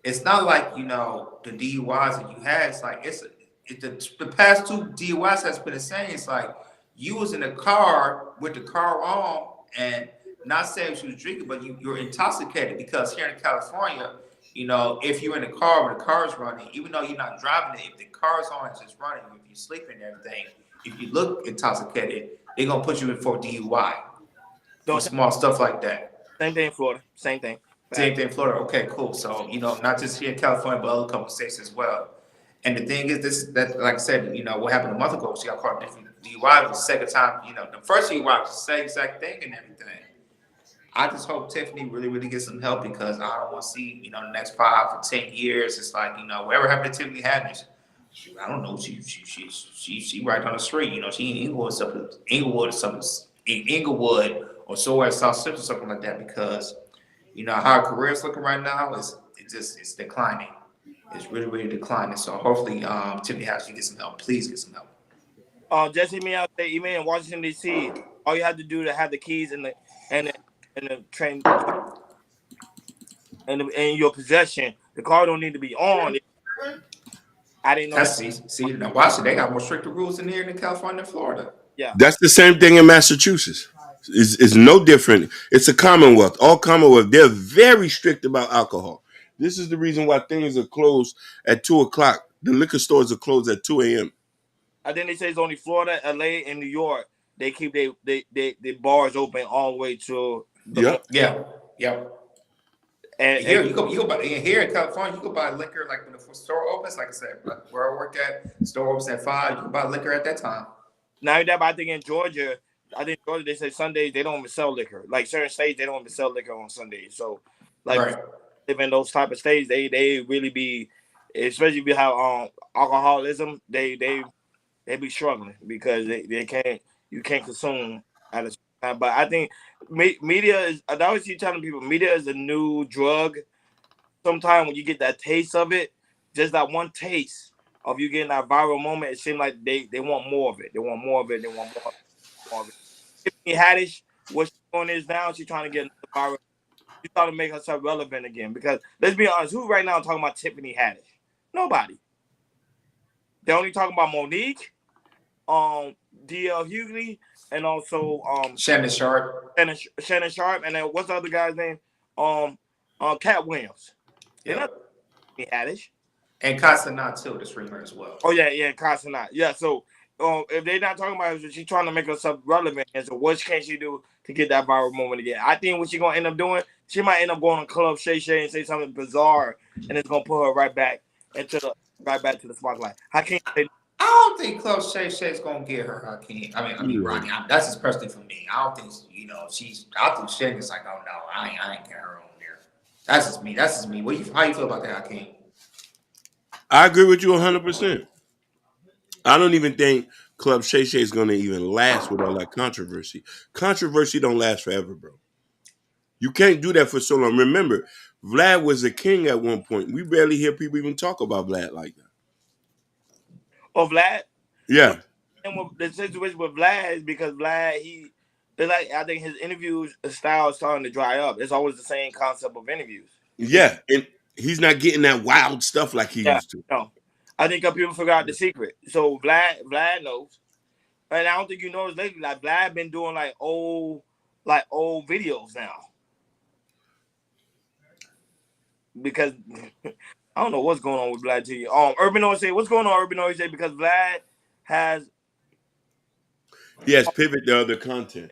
it's not like, the DUIs that you had. It's like, the past two DUIs has been the same. It's like you was in the car with the car on and not saying she was drinking, but you're intoxicated because here in California, if you're in a car when the car is running, even though you're not driving it, if the car's on, it's just running, if you're sleeping and everything, if you look intoxicated, they're going to put you in for DUI for small stuff like that. Same thing in Florida. Same thing. Same thing in Florida. Okay, cool. So, not just here in California, but other couple states as well. And the thing is, that, like I said, what happened a month ago, she got caught in different DUI. The second time, the first DUI was the same exact thing and everything. I just hope Tiffany really, really gets some help because I don't want to see, the next 5 or 10 years. It's like, whatever happened to Tiffany Haddish, I don't know. She right down the street. She in Inglewood or somewhere in South Central, something like that. Because how her career is looking right now it's declining. It's really, really declining. So hopefully, Tiffany Haddish get some help. Please get some help. Just hit me out there, even in Washington D.C. All you have to do to have the keys and the train and in your possession. The car don't need to be on. I didn't know. That's see now Washington, they got more stricter rules in here than California and Florida. Yeah, That's the same thing in Massachusetts. It's no different. It's a Commonwealth. All Commonwealth, they're very strict about alcohol. This is the reason why things are closed at 2:00. The liquor stores are closed at 2 a.m. I think they say it's only Florida, LA, and New York. They keep the bars open all the way to the Yeah. And here you go buy here in California, you can buy liquor like when the store opens. Like I said, where I work at, the store opens at 5. You can buy liquor at that time. Now that, but I think in Georgia, they say Sundays they don't even sell liquor. Like certain states, they don't even sell liquor on Sundays. So, like, right. If in those type of states, they really be, especially if you have alcoholism, they be struggling because you can't consume at a time. But I think media is. I always keep telling people, media is a new drug. Sometimes when you get that taste of it, just that one taste of you getting that viral moment, it seems like they want more of it. They want more of it. They want more of it. Tiffany Haddish, what she's doing is now she's trying to get viral. She's trying to make herself relevant again. Because let's be honest, who right now talking about Tiffany Haddish? Nobody. They're only talking about Monique, D.L. Hughley, and also Shannon Sharp. Shannon Sharp, and then what's the other guy's name? Cat Williams. They're not Tiffany Haddish. And Casanat too, the streamer as well. Oh yeah, Casanat. Yeah, so if they're not talking about it, she's trying to make herself relevant. And so what can she do to get that viral moment again? I think what she's gonna end up doing, she might end up going on Club Shay Shay and say something bizarre, and it's gonna put her right back to the spotlight. I can't say. I don't think Club Shay Shay's gonna get her. I mean, Ronnie. That's just personally for me. I don't think I think Shay is like, oh no, I ain't get her on there. That's just me. How you feel about that, Hakeem? I agree with you 100%. I don't even think Club Shay Shay is going to even last with all that controversy. Controversy don't last forever, bro. You can't do that for so long. Remember, Vlad was a king at one point. We barely hear people even talk about Vlad like that. Or Vlad. No, Yeah, and the situation with Vlad is because Vlad, it's like I think his interview style is starting to dry up. It's always the same concept of interviews. It's yeah, and he's not getting that wild stuff like he yeah, used to. no. I think people forgot the secret. So Vlad knows, and I don't think you noticed lately. Like Vlad been doing like old videos now because I don't know what's going on with Vlad T. Urban OJ, what's going on, Urban OJ? Because Vlad has He has pivot to other content.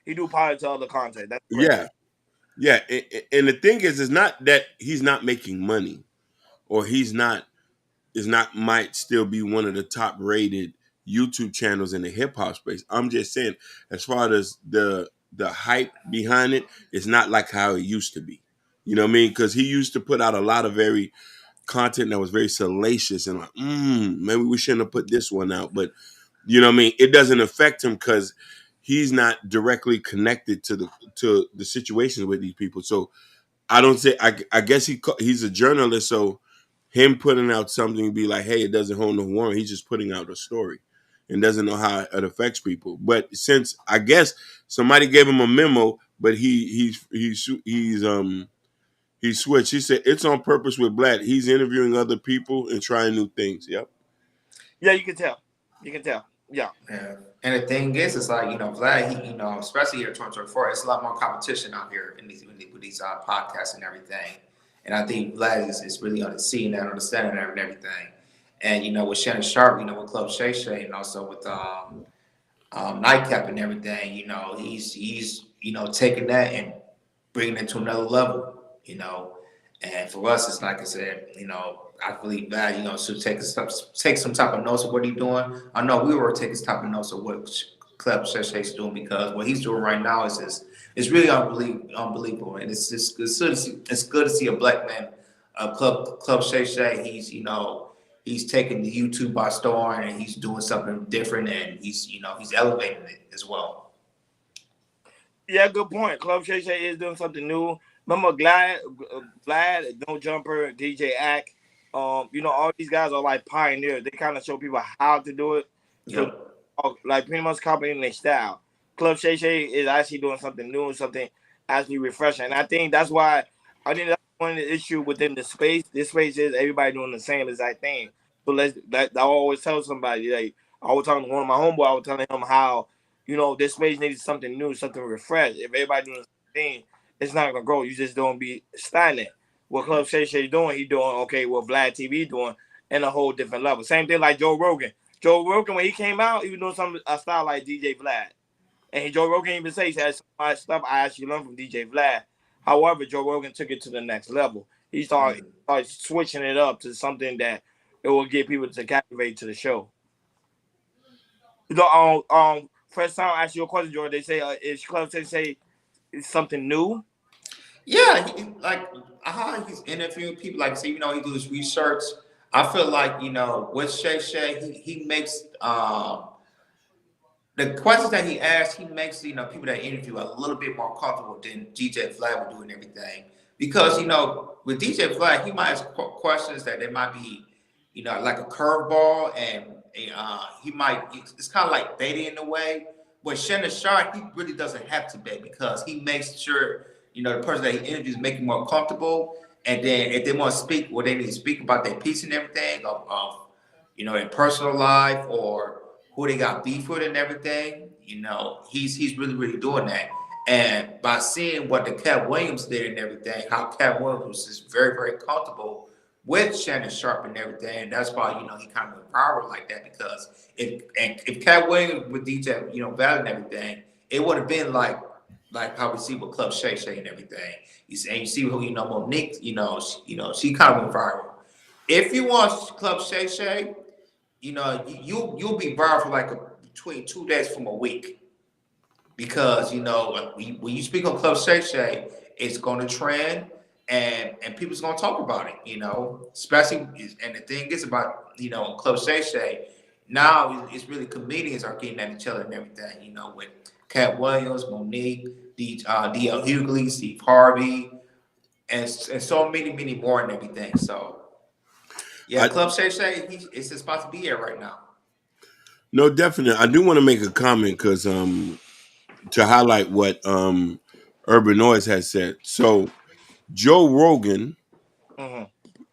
he do pilot to other content. That's correct. Yeah, yeah, and the thing is not that he's not making money or he's not is not might still be one of the top rated YouTube channels in the hip hop space. I'm just saying, as far as the hype behind it, it's not like how it used to be. You know what I mean? Because he used to put out a lot of very content that was very salacious and like, maybe we shouldn't have put this one out. But you know what I mean? It doesn't affect him because he's not directly connected to the situations with these people. So I don't say I guess he's a journalist, so him putting out something be like, hey, it doesn't hold no warrant. He's just putting out a story and doesn't know how it affects people. But since I guess somebody gave him a memo, but he switched. He said it's on purpose with Black. He's interviewing other people and trying new things. Yep. Yeah, you can tell. You can tell. Yeah. Yeah. And the thing is, it's like, Vlad, especially here in 2024, it's a lot more competition out here with these podcasts and everything. And I think Vlad is really seeing that, understanding that and everything. And, with Shannon Sharp, with Club Shay Shay and also with Nightcap and everything, he's taking that and bringing it to another level, And for us, it's like I said, I believe that, should take some type of notes of what he's doing. I know we were taking some type of notes of what Club Shay Shay's doing because what he's doing right now is it's really unbelievable. And it's good to see a black man, Club Shay Shay. He's taking the YouTube by storm and he's doing something different and he's elevating it as well. Yeah, good point. Club Shay Shay is doing something new. Remember Vlad, No Jumper, DJ Ack. All these guys are like pioneers. They kind of show people how to do it. So, Yep. like pretty much copying their style. Club Shay Shay is actually doing something new, something actually refreshing. And I think that's that's one of the issue within the space. This space is everybody doing the same exact thing. So I always tell somebody, like I was talking to one of my homeboys, I was telling him how, this space needs something new, something refreshed. If everybody doing the same thing, it's not gonna grow. You just don't be stagnant. What Club Shay Shay doing, he doing okay. What Vlad TV doing, in a whole different level. Same thing like Joe Rogan. Joe Rogan when he came out, he was doing a style like DJ Vlad, and Joe Rogan even said he said some of my stuff I actually learned from DJ Vlad. However, Joe Rogan took it to the next level. He started switching it up to something that it will get people to captivate to the show. First time I asked you a question, George. They say is Club Shay Shay something new? Yeah, like how he's interviewing people, like say, he do his research. I feel like, with Shay Shay, he makes the questions that he asks, he makes people that interview a little bit more comfortable than DJ Vlad would do and everything. Because with DJ Vlad, he might ask questions that they might be, like a curveball, and he might. It's kind of like baiting in a way. With Shannon Sharp, he really doesn't have to bait because he makes sure the person that he interviews make him more comfortable. And then if they want to speak, they need to speak about their piece and everything of in personal life or who they got beef with and everything. He's really, really doing that. And by seeing what the Cat Williams did and everything, how Cat Williams is very, very comfortable with Shannon Sharp and everything, that's why he kind of empowered like that. Because if Cat Williams with DJ Val and everything, it would have been like how we see with Club Shay Shay and everything. You see who Monique, she kind of went viral. If you watch Club Shay Shay, you'll be viral for between 2 days from a week, because when you speak on Club Shay Shay, it's going to trend and people's going to talk about it. Especially, and the thing is about Club Shay Shay, now it's really comedians are getting at each other and everything. You know, with Cat Williams, Monique, D.L. Hughley, Steve Harvey, and so many more and everything. So yeah, I Club Shay Shay, it's his spot to be here right now. no definitely. I do want to make a comment because to highlight what Urban Noise has said. So Joe Rogan, Mm-hmm.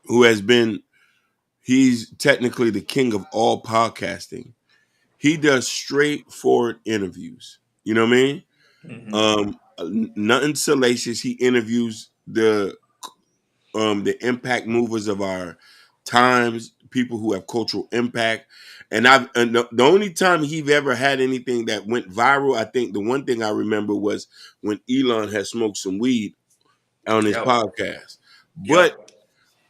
who has been he's technically the king of all podcasting. He does straightforward interviews. You know what I mean? Mm-hmm. Nothing salacious. He interviews the impact movers of our times, people who have cultural impact. And the only time he've ever had anything that went viral, I think the one thing I remember was when Elon had smoked some weed on his Yep. podcast. But Yep.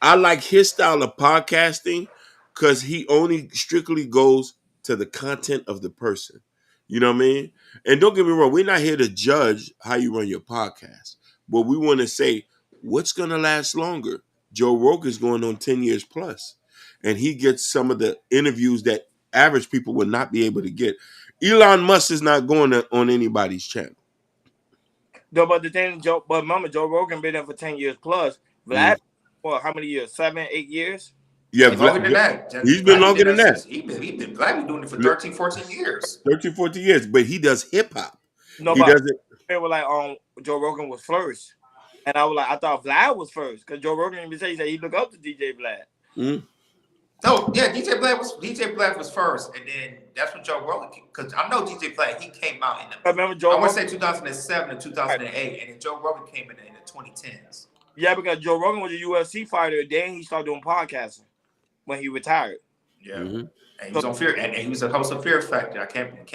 I like his style of podcasting because he only strictly goes to the content of the person. You know what I mean? And don't get me wrong, we're not here to judge how you run your podcast, but we want to say what's going to last longer. Joe Rogan's going on 10 years plus, and he gets some of the interviews that average people would not be able to get. Elon Musk is not going on anybody's channel. No, but the thing, but remember, Joe Rogan been there for 10 years plus. Vlad, Mm. for how many years? 7, 8 years? Yeah, Longer than that. he's been Vlad longer been than there that. since Vlad been doing it for 13, 14 years. 13, 14 years, but he does hip hop. No, He but doesn't. they were like, Joe Rogan was first. And I was like, I thought Vlad was first because Joe Rogan even said he looked up to DJ Vlad. Mm. No, yeah, DJ Black was first, and then that's when Joe Rogan. Because I know DJ Black, he came out in I remember Joe I want to Rogan. say 2007 to 2008, and then Joe Rogan came in the 2010s. Yeah, because Joe Rogan was a UFC fighter. Then he started doing podcasting when he retired. Yeah, Mm-hmm. and he was on Fear, and he was a host of Fear Factor. I can't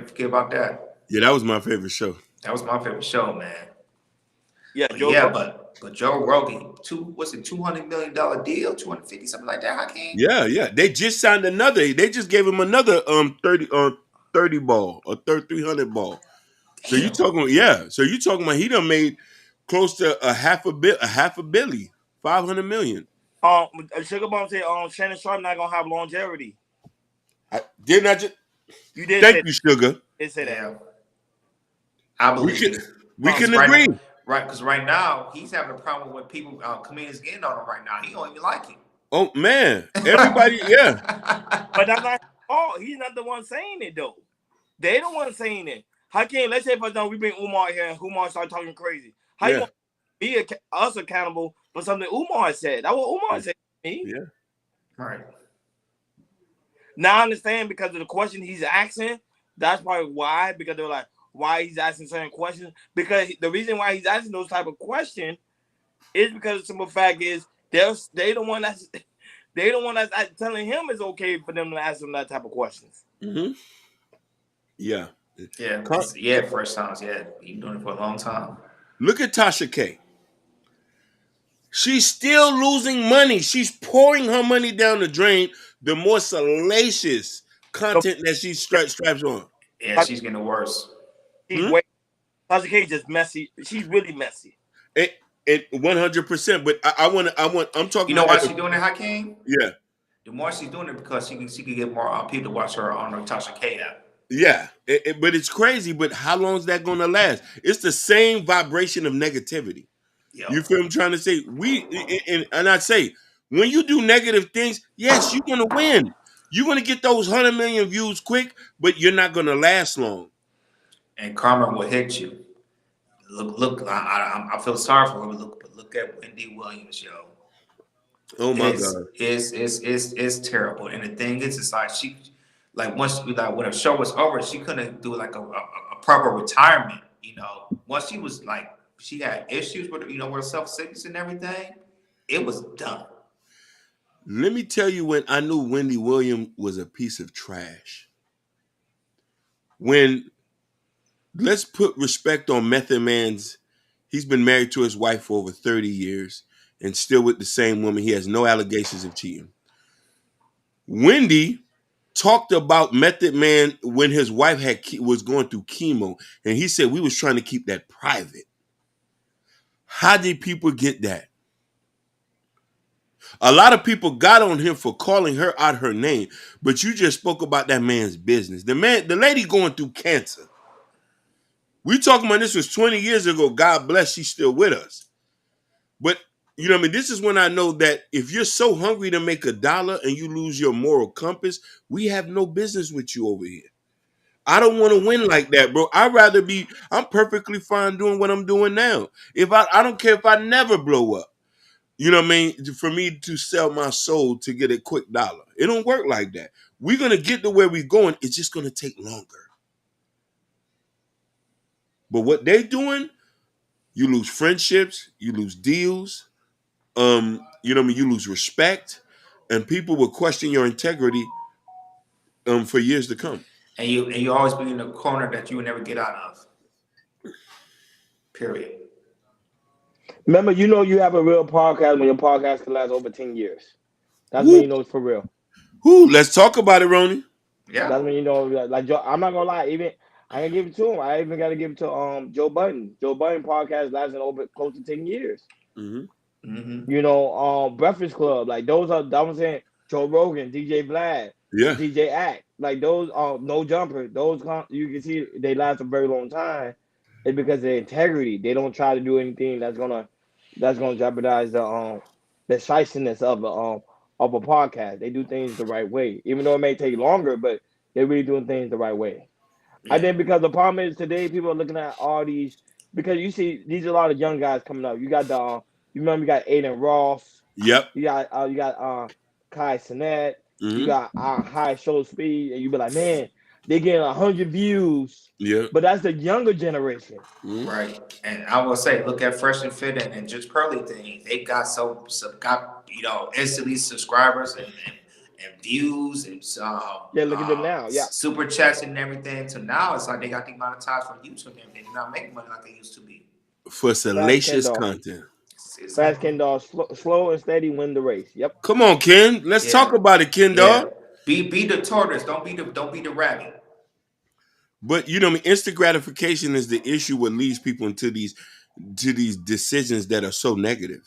forget about that. Yeah, that was my favorite show. That was my favorite show, man. Yeah, But Joe Rogan, $200 million deal, 250 something like that. Hakeem. Yeah. They just signed another. They just gave him another 30 ball or 300 ball. Damn. So you talking about he done made close to a half a billy, 500 million. Sugar Bomb said Shannon Sharp not gonna have longevity. Didn't I just You did thank say you, Sugar. Did say that. Yeah, I believe We can agree. Right, because right now he's having a problem with people, comedians getting on him right now. He don't even like him. Oh man, everybody, yeah. But that's not he's not the one saying it though. They the one saying it. How can let's say for example we bring Umar here and Umar start talking crazy? How you gonna be us accountable for something Umar said? That's what Umar said to me. Yeah. Right. Now I understand because of the question he's asking. That's probably why, because they're like, why he's asking certain questions. Because the reason why he's asking those type of questions is because the simple fact is they the one that's telling him it's okay for them to ask him that type of questions. Mm-hmm. Yeah. First times, yeah. He's been doing it for a long time. Look at Tasha K. She's still losing money. She's pouring her money down the drain. The more salacious content that she straps on. Yeah, she's getting worse. Tasha K is just messy. She's really messy. And 100%. But I'm talking. You know why she's doing it, Hakeem? Yeah. The more she's doing it because she can get more people to watch her on her Tasha K app. Yeah, but it's crazy. But how long is that going to last? It's the same vibration of negativity. Yep. You feel what I'm trying to say? And I say, when you do negative things, yes, you're going to win. You're going to get those 100 million views quick, but you're not going to last long. And karma will hit you. Look. I feel sorry for her. But look at Wendy Williams, yo. Oh my God, it's terrible. And the thing is, it's like once when her show was over, she couldn't do like a proper retirement. You know, once she was like she had issues with with her self-sickness and everything, it was done. Let me tell you when I knew Wendy Williams was a piece of trash. When let's put respect on Method Man's. He's been married to his wife for over 30 years and still with the same woman. He has no allegations of cheating. Wendy talked about Method Man when his wife was going through chemo, and he said we was trying to keep that private. How did people get that? A lot of people got on him for calling her out her name, but you just spoke about that man's business. The lady going through cancer. We talking about this was 20 years ago. God bless, she's still with us. But you know what I mean? This is when I know that if you're so hungry to make a dollar and you lose your moral compass, we have no business with you over here. I don't want to win like that, bro. I'm perfectly fine doing what I'm doing now. I don't care if I never blow up. You know what I mean? For me to sell my soul to get a quick dollar. It don't work like that. We're gonna get to where we're going. It's just gonna take longer. But what they doing, you lose friendships, you lose deals, you know what I mean, you lose respect, and people will question your integrity for years to come. And you always be in the corner that you would never get out of. Period. Remember, you know you have a real podcast when your podcast can last over 10 years. That's when Woo, you know it's for real. woo, let's talk about it, Ronnie. Yeah. That's when you know, like Joe, I'm not gonna lie, even I can give it to him. I even got to give it to Joe Budden. Joe Budden podcast lasting over close to 10 years. Hmm. Mm-hmm. You know, Breakfast Club, like those are that was saying Joe Rogan, DJ Vlad, Yeah. DJ Act, like those No Jumper, you can see they last a very long time. It's because of their integrity. They don't try to do anything that's gonna jeopardize the shiciness of a podcast. They do things the right way, even though it may take longer, but they're really doing things the right way. I Yeah. think because the problem is today people are looking at all these because you see these are a lot of young guys coming up. You got you remember you got Aiden Ross, Yep. you got Kai Sinet, you Hmm. got High Show Speed, and you be like, man, they getting 100 views, Yeah. but that's the younger generation. Hmm. Right. And I will say, look at Fresh and Fit and just Curly thing. They got got instantly subscribers and views and Yeah, look at them now. Yeah, super chats and everything. So now it's like they got demonetized from YouTube and everything. They're not making money like they used to be. For fast Ken salacious Dog, content. fast Exactly. Ken Dog, slow and steady win the race. Yep. Come on, Ken. Let's talk Yeah. about it, Ken Yeah. dog. Be the tortoise. Don't be the rabbit. But you know, I mean, instant gratification is the issue what leads people into these decisions that are so negative.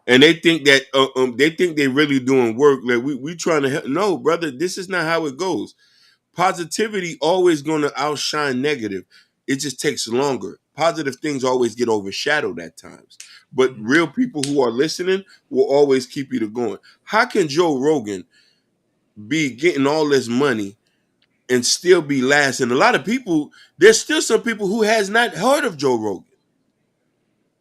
And they think they really doing work. Like we trying to help. No, brother, this is not how it goes. Positivity always going to outshine negative. It just takes longer. Positive things always get overshadowed at times. But real people who are listening will always keep you to going. How can Joe Rogan be getting all this money and still be last? And a lot of people, there's still some people who has not heard of Joe Rogan.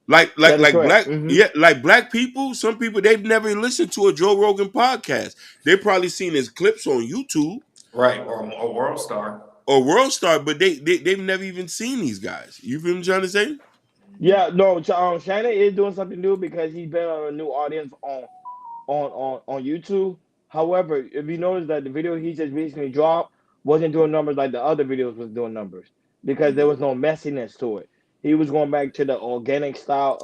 Like like That is like correct. black yeah, like black people, some people they've never listened to a Joe Rogan podcast. They probably seen his clips on YouTube Right. Or World Star. or World Star, but they've never even seen these guys. You feel me trying to say? Yeah, no, Shannon is doing something new because he's been on a new audience on YouTube. However, if you notice that the video he just recently dropped wasn't doing numbers like the other videos was doing numbers because there was no messiness to it. He was going back to the organic style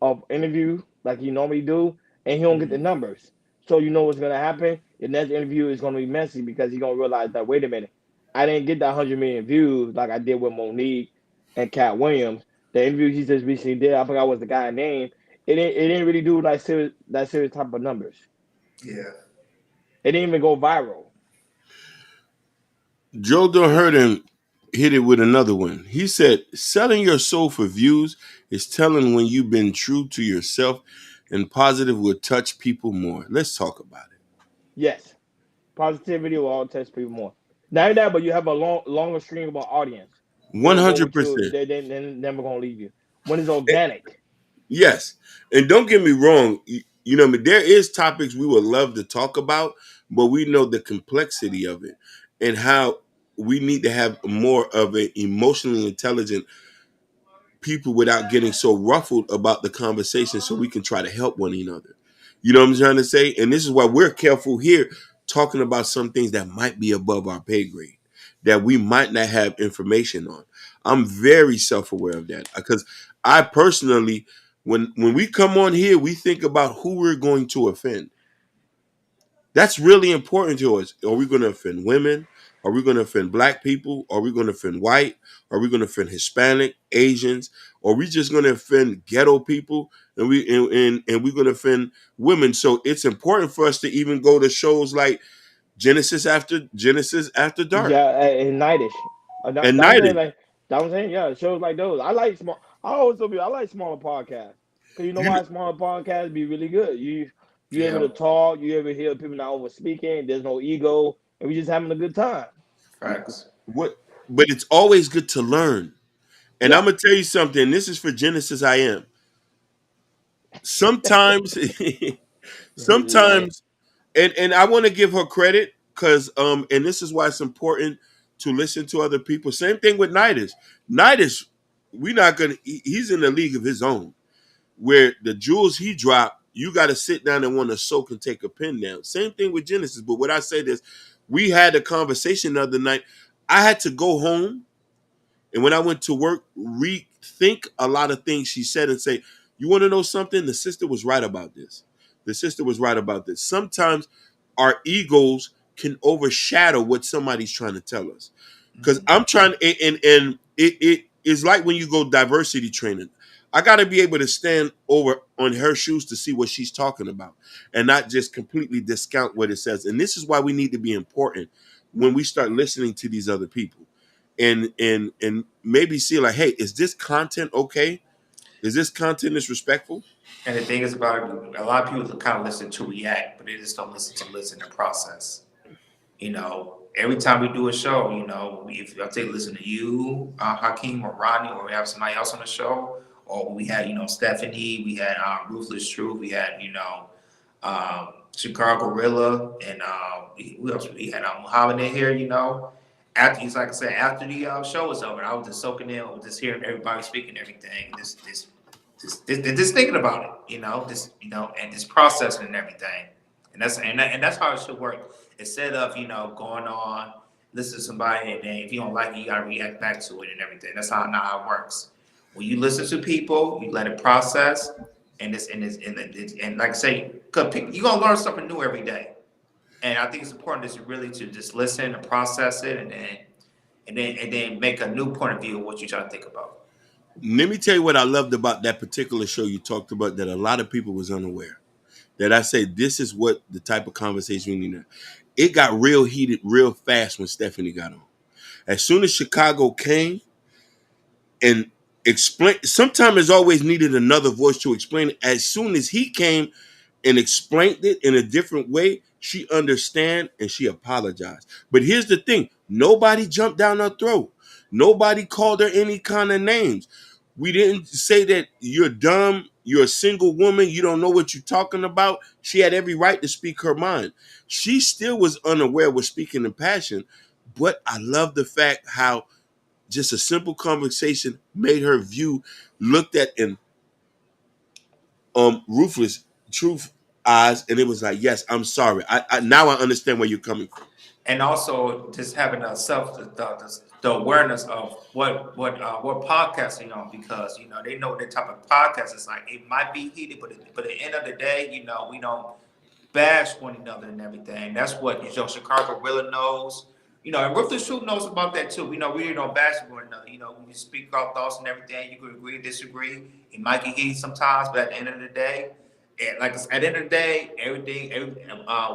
of interview like he normally do, and he don't get the Mm-hmm. numbers. So you know what's gonna happen? The next interview is gonna be messy because he's gonna realize that wait a minute, I didn't get that 100 million views like I did with Monique and Cat Williams. The interview he just recently did, I forgot what the guy's name. It didn't really do like serious type of numbers. Yeah. It didn't even go viral. Joe don't hurt him hit it with another one. He said, selling your soul for views is telling when you've been true to yourself and positive will touch people more. Let's talk about it. Yes, positivity will all test people more. Not only that, but you have a longer stream of audience. They'll go with you. 100%. They're never gonna leave you when it's organic. Yes. And don't get me wrong, you know, there is topics we would love to talk about, but we know the complexity of it and how we need to have more of an emotionally intelligent people without getting so ruffled about the conversation so we can try to help one another. You know what I'm trying to say? And this is why we're careful here talking about some things that might be above our pay grade, that we might not have information on. I'm very self-aware of that because I personally, when we come on here, we think about who we're going to offend. That's really important to us. Are we going to offend women? Are we going to offend black people? Are we going to offend white? Are we going to offend Hispanic, Asians? or we just going to offend ghetto people, and we're going to offend women. So it's important for us to even go to shows like Genesis After Dark Yeah, and Nightish. and That was Night saying It. like that was saying yeah, shows like those. I like small. I always tell people I like smaller podcasts because you know You know, why smaller podcasts be really good. You able Yeah, to talk. You able to hear people not over speaking. There's no ego, and we just having a good time. facts. what? But it's always good to learn. And I'm Yeah, gonna tell you something. This is for Genesis. I am sometimes, right. sometimes, and I want to give her credit because and this is why it's important to listen to other people. Same thing with Nidus. Nidus, we not gonna. He's in a league of his own where the jewels he dropped, you got to sit down and want to soak and take a pen down. Same thing with Genesis. But what I say is, we had a conversation the other night. I had to go home, and when I went to work, rethink a lot of things she said and say, you want to know something? The sister was right about this. The sister was right about this. Sometimes our egos can overshadow what somebody's trying to tell us. Because Mhm. I'm trying, and it is like when you go diversity training. I got to be able to stand over on her shoes to see what she's talking about and not just completely discount what it says. And this is why we need to be important when we start listening to these other people and maybe see like, hey, is this content okay? Is this content disrespectful? And the thing is about it, a lot of people kind of listen to react, but they just don't listen to listen to process. Every time we do a show, if I take listen to you, Hakeem or Rodney, or we have somebody else on the show, or we had, Stephanie, we had Ruthless Truth, we had, Chicago Gorilla, and who else? We had Muhammad in here, After he's like I said, after the show was over, I was just soaking in, just hearing everybody speaking everything, just thinking about it, and just processing and everything, and that's how it should work. Instead of going on, listen to somebody, and then if you don't like it, you gotta react back to it and everything. That's how not how it works. When you listen to people, you let it process, and like I say, cause you're gonna learn something new every day. And I think it's important is really to just listen and process it, and then make a new point of view of what you're trying to think about. Let me tell you what I loved about that particular show you talked about that a lot of people was unaware. That I say this is what the type of conversation we need to. It got real heated real fast when Stephanie got on. As soon as Chicago came and explain, sometimes it's always needed another voice to explain it. As soon as he came and explained it in a different way, she understand and she apologized. But here's the thing: nobody jumped down her throat. Nobody called her any kind of names. We didn't say that you're dumb, you're a single woman, you don't know what you're talking about. She had every right to speak her mind. She still was unaware, was speaking in passion. But I love the fact how just a simple conversation made her view looked at in ruthless truth eyes, and it was like, yes, I'm sorry. I now I understand where you're coming from. And also just having a the awareness of what podcasting on, because they know that type of podcast is like. It might be heated, but at the end of the day, we don't bash one another and everything. That's what Chicago really knows. And Ruthless Truth knows about that too. We know we really don't bash one another. We speak our thoughts and everything. You could agree, disagree. It might get heated sometimes, but at the end of the day, at the end of the day,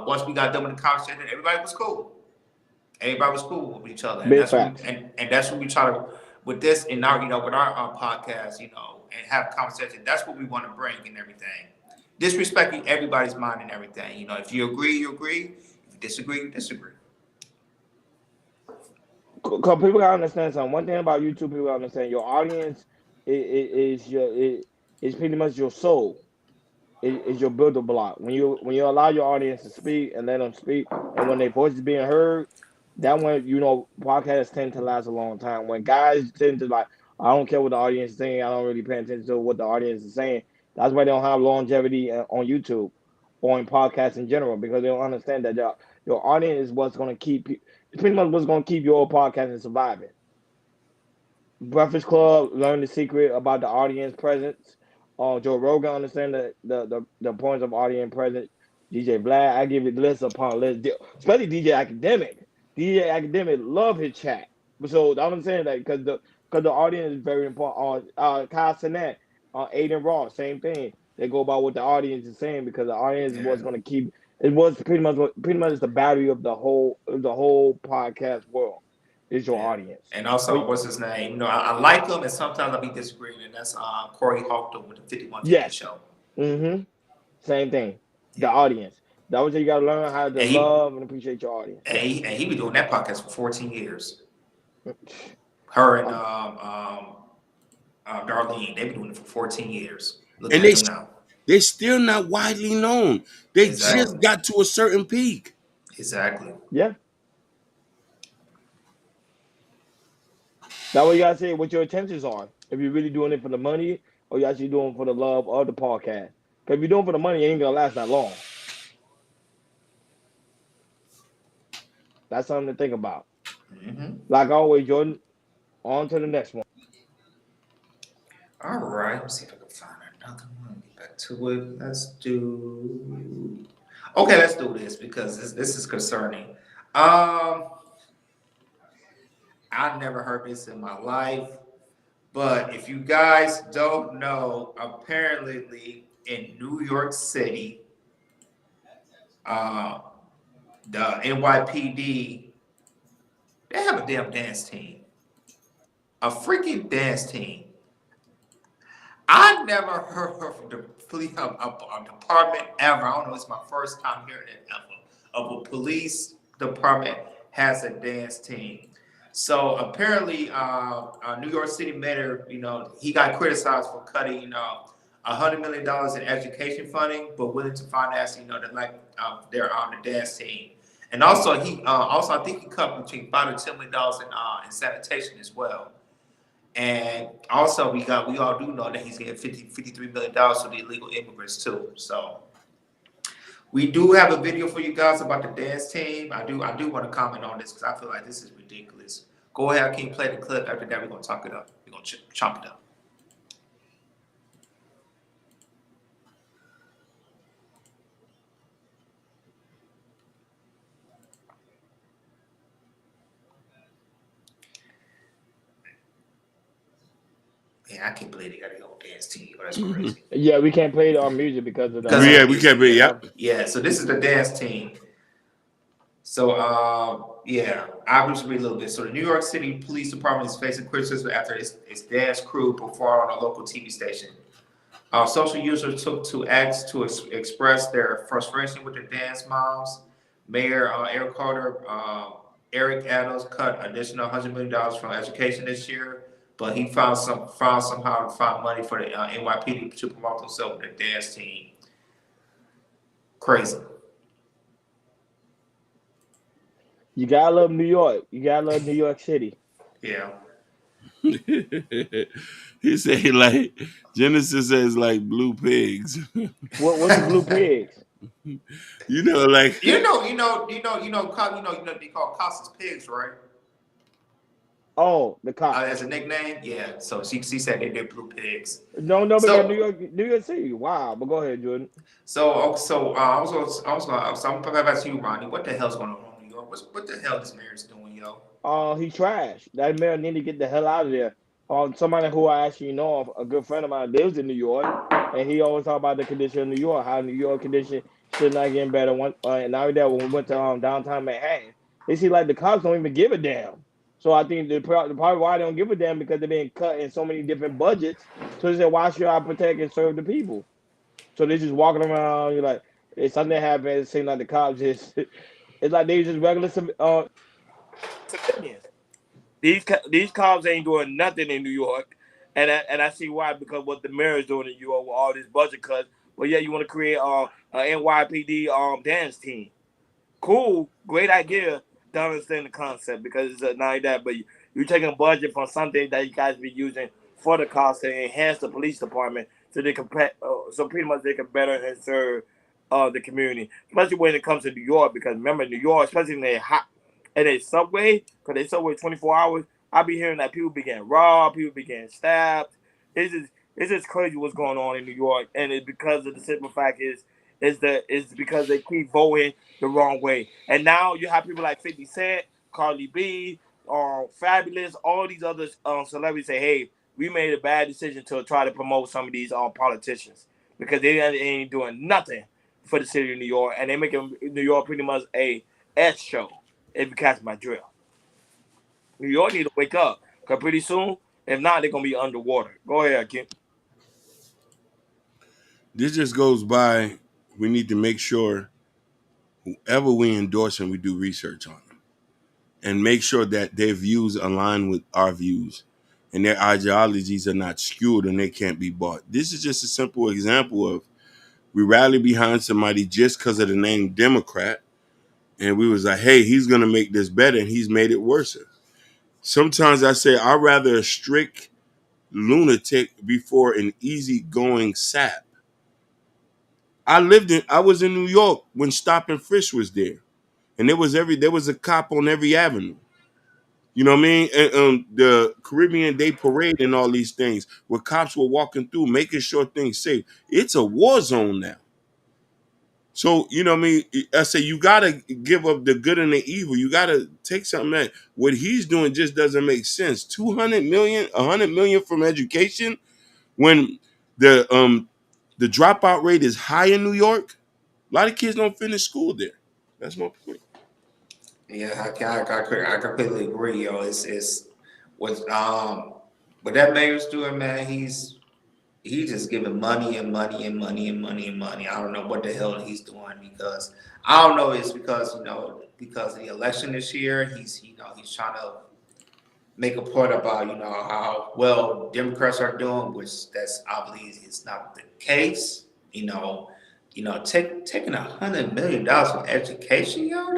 once we got done with the conversation, everybody was cool. Everybody was cool with each other, and Big that's what we, facts. and that's what we try to with this in our with our podcast, and have conversation. That's what we want to bring and everything. Disrespecting everybody's mind and everything. If you agree, you agree. If you disagree, you disagree. Because people gotta understand something. One thing about YouTube, people gotta understand your audience is pretty much your soul. Is your builder block. When you allow your audience to speak and let them speak, and when their voice is being heard, that when podcasts tend to last a long time. When guys tend to like, I don't care what the audience is saying, I don't really pay attention to what the audience is saying. That's why they don't have longevity on YouTube or in podcasts in general, because they don't understand that your audience is what's going to keep you. It's pretty much what's going to keep your podcast surviving. Breakfast Club learned the secret about the audience presence. Joe Rogan understand the points of audience presence. DJ Vlad, I give it list upon list, especially DJ Academic. DJ Academic love his chat. So I'm saying that because because the audience is very important. Kyle Sinet, Aiden Ross, same thing. They go by what the audience is saying because the audience Yeah. was going to keep. It was pretty much the battery of the whole podcast world is your Yeah. audience. And But also, what's his name? You know, I like him, and sometimes I'll be disagreeing, and that's Corey Holcomb with the 5150 yes, show. same thing. The Yeah. audience. That was you got to learn how to And he love and appreciate your audience. and he been doing that podcast for 14 years. Her and Darlene, they've been doing it for 14 years. Look And at them now. they're still not widely known. They just Exactly. got to a certain peak. Exactly. Yeah. That's what you gotta say. What your intentions are. If you're really doing it for the money, or you're actually doing it for the love of the podcast. Because if you're doing it for the money, it ain't gonna last that long. That's something to think about. Like always, Jordan. On to the next one. All right. Let's see if I can find another one. Get back to it. Let's do. Okay, let's do this because this is concerning. I never heard this in my life, but if you guys don't know, apparently in New York City, uh, the NYPD, they have a damn dance team, a freaking dance team. I never heard of the police a department ever. I don't know. It's my first time hearing it ever. Of a police department has a dance team. So apparently, New York City mayor, you know, he got criticized for cutting, $100 million in education funding, but willing to finance, you know, they're on the dance team. And also, I think he cut between $5 to $10 million in sanitation as well. And also, we all do know that he's getting $53 to the illegal immigrants too. So we do have a video for you guys about the dance team. I do want to comment on this because I feel like this is ridiculous. Go ahead, can you play the clip? After that, we're gonna talk it up. We're gonna chop it up. Man, I can't believe they got a whole dance team. Oh, that's crazy. Yeah, we can't play our music because of the Because Yeah, we can't be. Yep. yeah. So this is the dance team. So, yeah, I'll just read a little bit. So, the New York City Police Department is facing criticism after its dance crew performed on a local TV station. Social users took to X to express their frustration with the dance moms. Mayor Eric Carter, Eric Adams cut additional $100 million from education this year, but he found somehow to find money for the NYPD to promote themselves with the dance team. Crazy. You gotta love New York. You gotta love New York City. Yeah. He said like Genesis says like blue pigs. What's the blue pigs? You know, like They call Costas pigs, right? Oh, the cops. As a nickname, yeah. So she said they're blue pigs. No, because So New York City. Wow, but go ahead, Jordan. I'm gonna back to you, Ronnie. What the hell's going on in New York? What the hell is Mary's doing, yo? He trashed. That man need to get the hell out of there. Somebody who I actually know, a good friend of mine, lives in New York, and he always talk about the condition of New York, how New York condition should not getting better. And now that when we went to downtown Manhattan, they see like the cops don't even give a damn. So I think the part why they don't give a damn because they're being cut in so many different budgets. So they said, why should I protect and serve the people? So they just walking around. You're like, if something happens, it seems like the cops just. It's like they just regular civilians. These cops ain't doing nothing in New York, and I see why, because what the mayor is doing in New York with all this budget cuts. But yeah, you want to create a NYPD dance team. Cool, great idea. Don't understand the concept because it's not like that. But you're taking budget from something that you guys be using for the cops to enhance the police department so they can so pretty much they can better and serve the community, especially when it comes to New York. Because remember, New York, especially in their hot and a subway, because they subway 24 hours. I be hearing that people be getting robbed, people be getting stabbed. It's just crazy what's going on in New York, and it's because of the simple fact is because they keep voting the wrong way. And now you have people like 50 Cent, Carly B, Fabulous, all these other celebrities say, hey, we made a bad decision to try to promote some of these politicians because they ain't doing nothing for the city of New York, and they making New York pretty much a S show. If you catch my drill, New York need to wake up because pretty soon, if not, they're gonna be underwater. Go ahead, Kim. This just goes by. We need to make sure whoever we endorse and we do research on them and make sure that their views align with our views and their ideologies are not skewed and they can't be bought. This is just a simple example of we rally behind somebody just because of the name Democrat, and we was like, hey, he's gonna make this better, and he's made it worse. Sometimes I say I'd rather a strict lunatic before an easygoing sap. I was in New York when Stop and Frisk was there. And there was a cop on every avenue. You know what I mean? And, the Caribbean Day Parade and all these things where cops were walking through, making sure things safe. It's a war zone now. So, you know what I mean? I say you got to give up the good and the evil. You got to take something that what he's doing just doesn't make sense. 200 million, 100 million from education when the dropout rate is high in New York. A lot of kids don't finish school there. That's my point. Yeah, I completely agree, yo. It's what that mayor's doing, man. He's just giving money and money and money and money and money. I don't know what the hell he's doing because I don't know. It's because because of the election this year. He's he's trying to make a point about how well Democrats are doing, which that's obviously is not the case. Taking $100 from education, yo,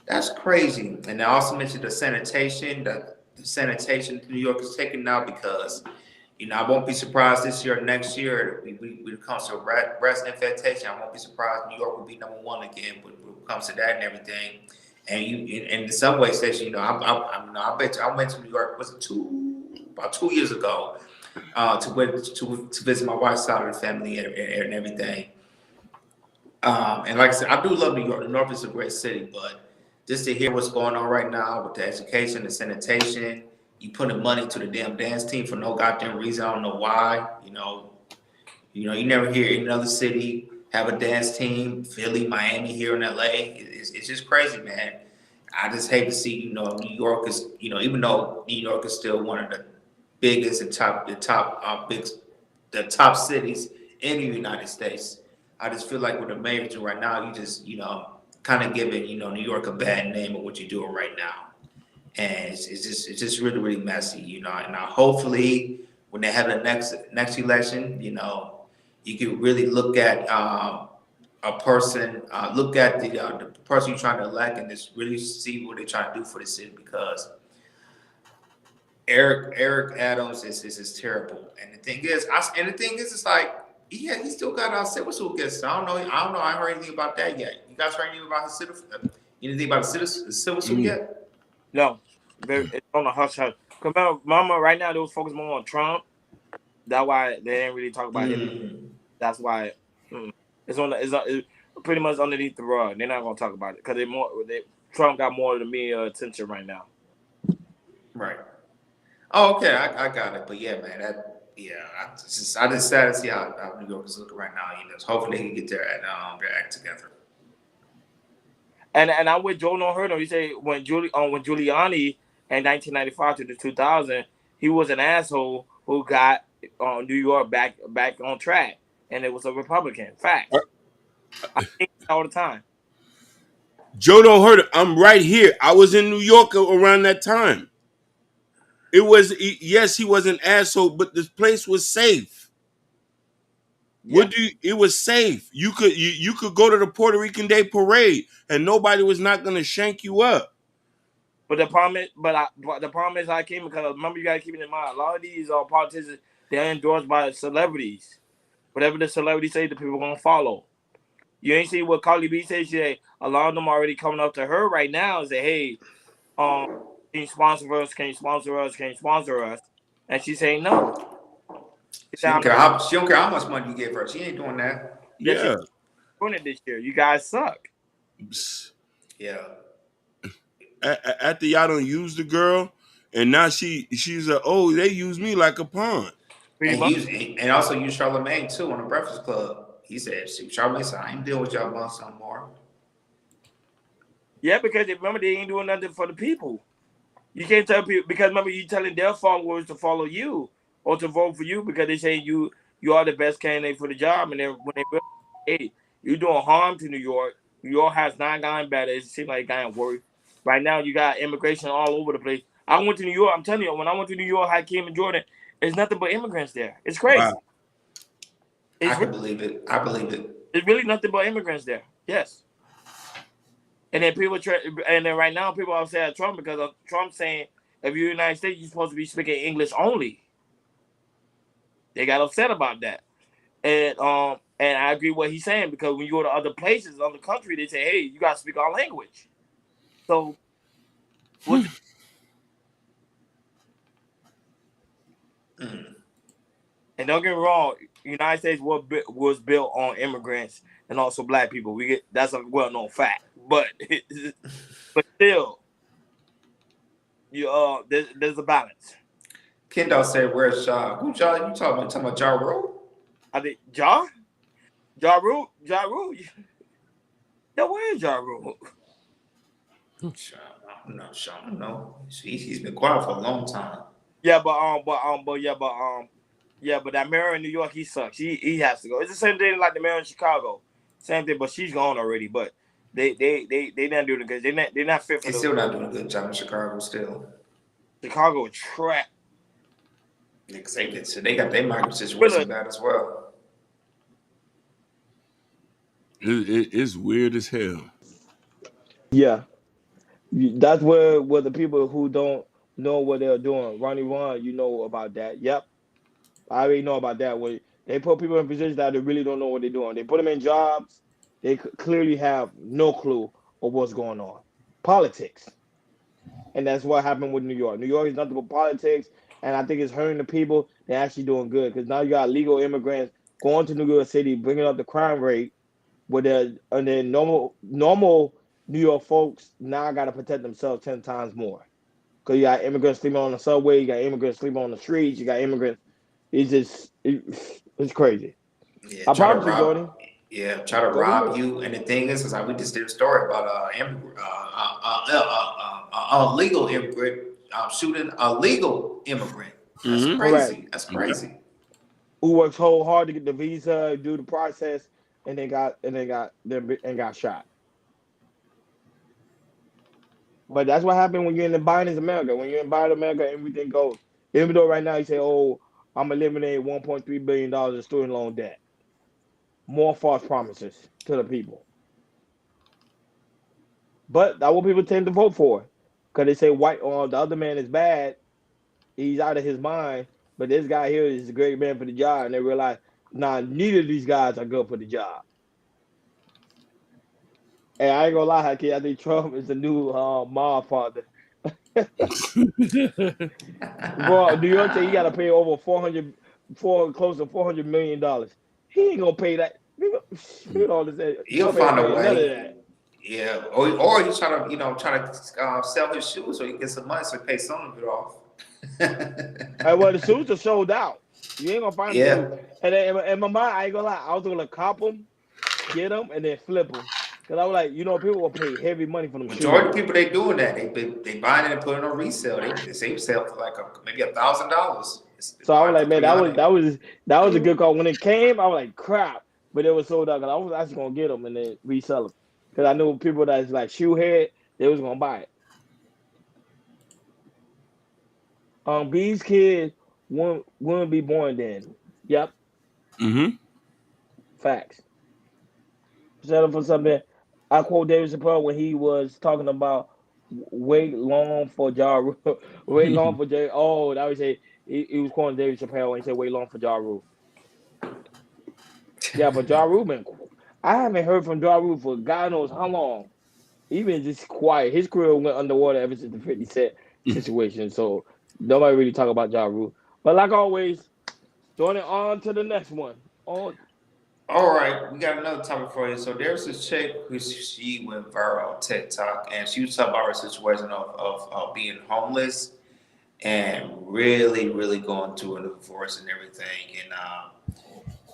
that's crazy. And I also mentioned the sanitation. The sanitation New York is taking now because, I won't be surprised this year or next year when it comes to breast infestation. I won't be surprised New York will be #1 again when it comes to that and everything. And in the subway station, I bet you I went to New York. Was it about 2 years ago to visit my wife's side of the family and everything. And like I said, I do love New York. New York is a great city, but just to hear what's going on right now with the education, the sanitation, you putting money to the damn dance team for no goddamn reason. I don't know why. You never hear any other city have a dance team. Philly, Miami, here in LA. It's just crazy, man. I just hate to see, New York is, even though New York is still one of the biggest and the top cities in the United States. I just feel like with the mayor doing right now, you just, kind of giving, New York a bad name of what you're doing right now. And it's just really, really messy, And now hopefully when they have the next election, you can really look at a person, look at the person you're trying to elect and just really see what they're trying to do for the city because Eric Adams is terrible. And the thing is, it's like, yeah, he still got our civil suit against him. I don't know. I heard anything about that yet. You guys heard anything about his anything about the civil suit yet? No, it's on the hush hush. Remember, Mama, right now they was focused more on Trump. That's why they didn't really talk about him. That's why it's pretty much underneath the rug. They're not gonna talk about it because Trump got more of the media attention right now. Right. Oh, okay, I got it. But yeah, man, I just sad to see how New York is looking right now. Hopefully they can get their act together. And I'm with Joe No Hurt. He say when Giuliani in 1995 to the 2000, he was an asshole who got New York back on track, and it was a Republican. Fact. I think all the time. Joe don't hurt it. I'm right here. I was in New York around that time. It was yes, he was an asshole, but this place was safe. Yeah. It was safe. You could go to the Puerto Rican Day Parade and nobody was not gonna shank you up. But the problem is I came because remember you gotta keep it in mind. A lot of these politicians they're endorsed by celebrities. Whatever the celebrity say, the people gonna follow. You ain't see what Carly B said. She said a lot of them already coming up to her right now and say, "Hey, can you sponsor us? Can you sponsor us? Can you sponsor us?" And she's saying no. She don't care how much money you give her. She ain't doing that. Yeah. Doing it this year. You guys suck. Yeah. after y'all don't use the girl, and now she's oh, they use me like a pawn. Pretty And much. and also use Charlamagne too on the Breakfast Club. He said, "See, Charlamagne said I ain't dealing with y'all bunch no more." Yeah, because remember they ain't doing nothing for the people. You can't tell people because remember you telling their followers to follow you or to vote for you because they say you are the best candidate for the job, and then when they realize, hey, you're doing harm to New York. New York has not gotten better. It seems like it gotten worse. Right now, you got immigration all over the place. I went to New York. I'm telling you, when I went to New York, Hakeem and Jordan, there's nothing but immigrants there. It's Wow. crazy. I It's can believe it. I believe it. it's really nothing but immigrants there. Yes. And then and then right now people are saying Trump because of Trump saying if you're in the United States, you're supposed to be speaking English only. They got upset about that. And I agree with what he's saying because when you go to other places, other country, they say, hey, you gotta speak our language. So what's and don't get me wrong, the United States was built on immigrants and also black people. That's a well known fact. But but still, there's a balance. Kendall said, "Where's Ja? Who Ja? You talking about? Talking about Ja Rule? I think Ja Rule. Yeah, where is Ja Rule? I'm not sure. I don't know. He's been quiet for a long time. Yeah, but that mayor in New York, he sucks. He has to go. It's the same thing like the mayor in Chicago. Same thing, but she's gone already. But they not doing it because they're not fit for He's the still not doing a good job in Chicago. Still, Chicago trap. they got their migrant situation bad as well. It's weird as hell. Yeah, that's where the people who don't know what they're doing. Ronnie Ron, you know about that. Yep, I already know about that. When they put people in positions that they really don't know what they're doing, they put them in jobs they clearly have no clue of what's going on. Politics. And that's what happened with New York. New York is nothing but politics, and I think it's hurting the people. They're actually doing good because now you got legal immigrants going to New York City, bringing up the crime rate. And then normal New York folks now got to protect themselves 10 times more because you got immigrants sleeping on the subway, you got immigrants sleeping on the streets, you got immigrants. It's crazy. Yeah, I try to promise you, rob. Jordan. Yeah, try to Go rob ahead. you. And the thing is like we just did a story about a legal immigrant shooting a legal immigrant. That's Mm-hmm. Correct. crazy. That's crazy. Who works whole hard to get the visa, do the process, and got shot. But that's what happened when you're in the Biden's America. When you're in Biden America, everything goes. Even though right now you say, "Oh, I'm eliminating 1.3 billion dollars in student loan debt," more false promises to the people. But that's what people tend to vote for, because they say white or the other man is bad. He's out of his mind. But this guy here is a great man for the job, and they realize, nah, neither of these guys are good for the job. And I ain't gonna lie, kid. I think Trump is the new mob father. Bro, New York say he got to pay over 400, for close to $400 million. He ain't gonna pay that. All this. He'll Trump ain't find a paying none of way. that. Yeah, or he's trying to sell his shoes so he can get some money so he pay some of it off. Well, the suits are sold out. You ain't gonna find the suits. Yeah, And then, in my mind, I ain't gonna lie. I was gonna cop them, get them, and then flip them. Cause I was like, people will pay heavy money for them majority shoes. of people they doing that. They buying it and putting it on resale. They sell for like maybe $1,000. So I was Buying like, for man, 300. that was a good call. When it came, I was like, crap. But it was sold out. Cause I was actually gonna get them and then resell them. Cause I knew people that's like shoe head, they was gonna buy it. B's kids wouldn't be born then. Yep, Mm-hmm. facts. Set up for something. I quote David Chappelle when he was talking about wait long for Ja Rule. Wait long for J. Oh, that was he was quoting David Chappelle and he said wait long for Ja Rule. Yeah, but Ja Rule been. I haven't heard from Ja Rule for God knows how long. He been just quiet. His career went underwater ever since the 50 Cent situation. So nobody really talk about Ja Rule. But like always, joining on to the next one. On All right, we got another topic for you. So there's this chick who she went viral on TikTok, and she was talking about her situation of being homeless and really, really going through a divorce and everything.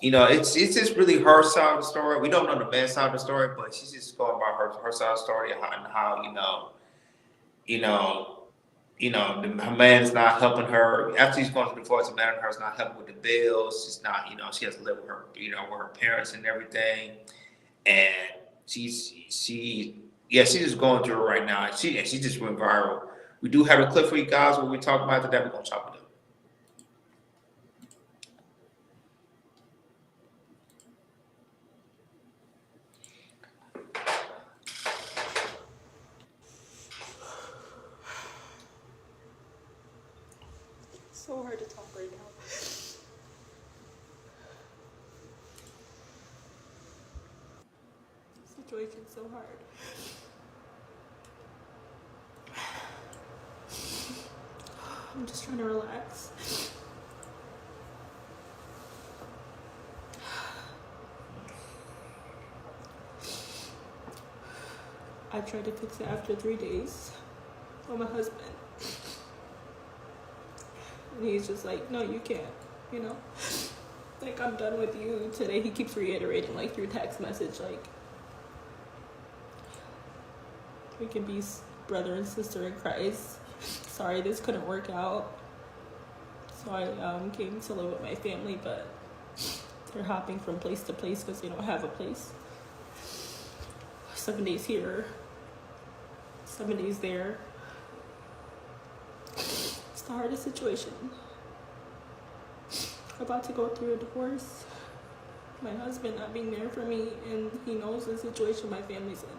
And it's just really her side of the story. We don't know the man's side of the story, but she's just going about her side of the story and how you know, her man's not helping her after she's going through the divorce. The man and her's not helping with the bills. She's not, she has to live with her, with her parents and everything. And she's just going through it right now. She just went viral. We do have a clip for you guys where we talk about that. We're gonna chop it up. So hard to talk right now. Situation's so hard. I'm just trying to relax. I tried to fix it after 3 days with my husband. And he's just like, no, you can't, you know? Like, I'm done with you. Today he keeps reiterating, like, through text message, like, we can be brother and sister in Christ. Sorry, this couldn't work out. So I came to live with my family, but they're hopping from place to place because they don't have a place. 7 days here, 7 days there. It's the hardest situation. About to go through a divorce. My husband not being there for me, and he knows the situation my family's in.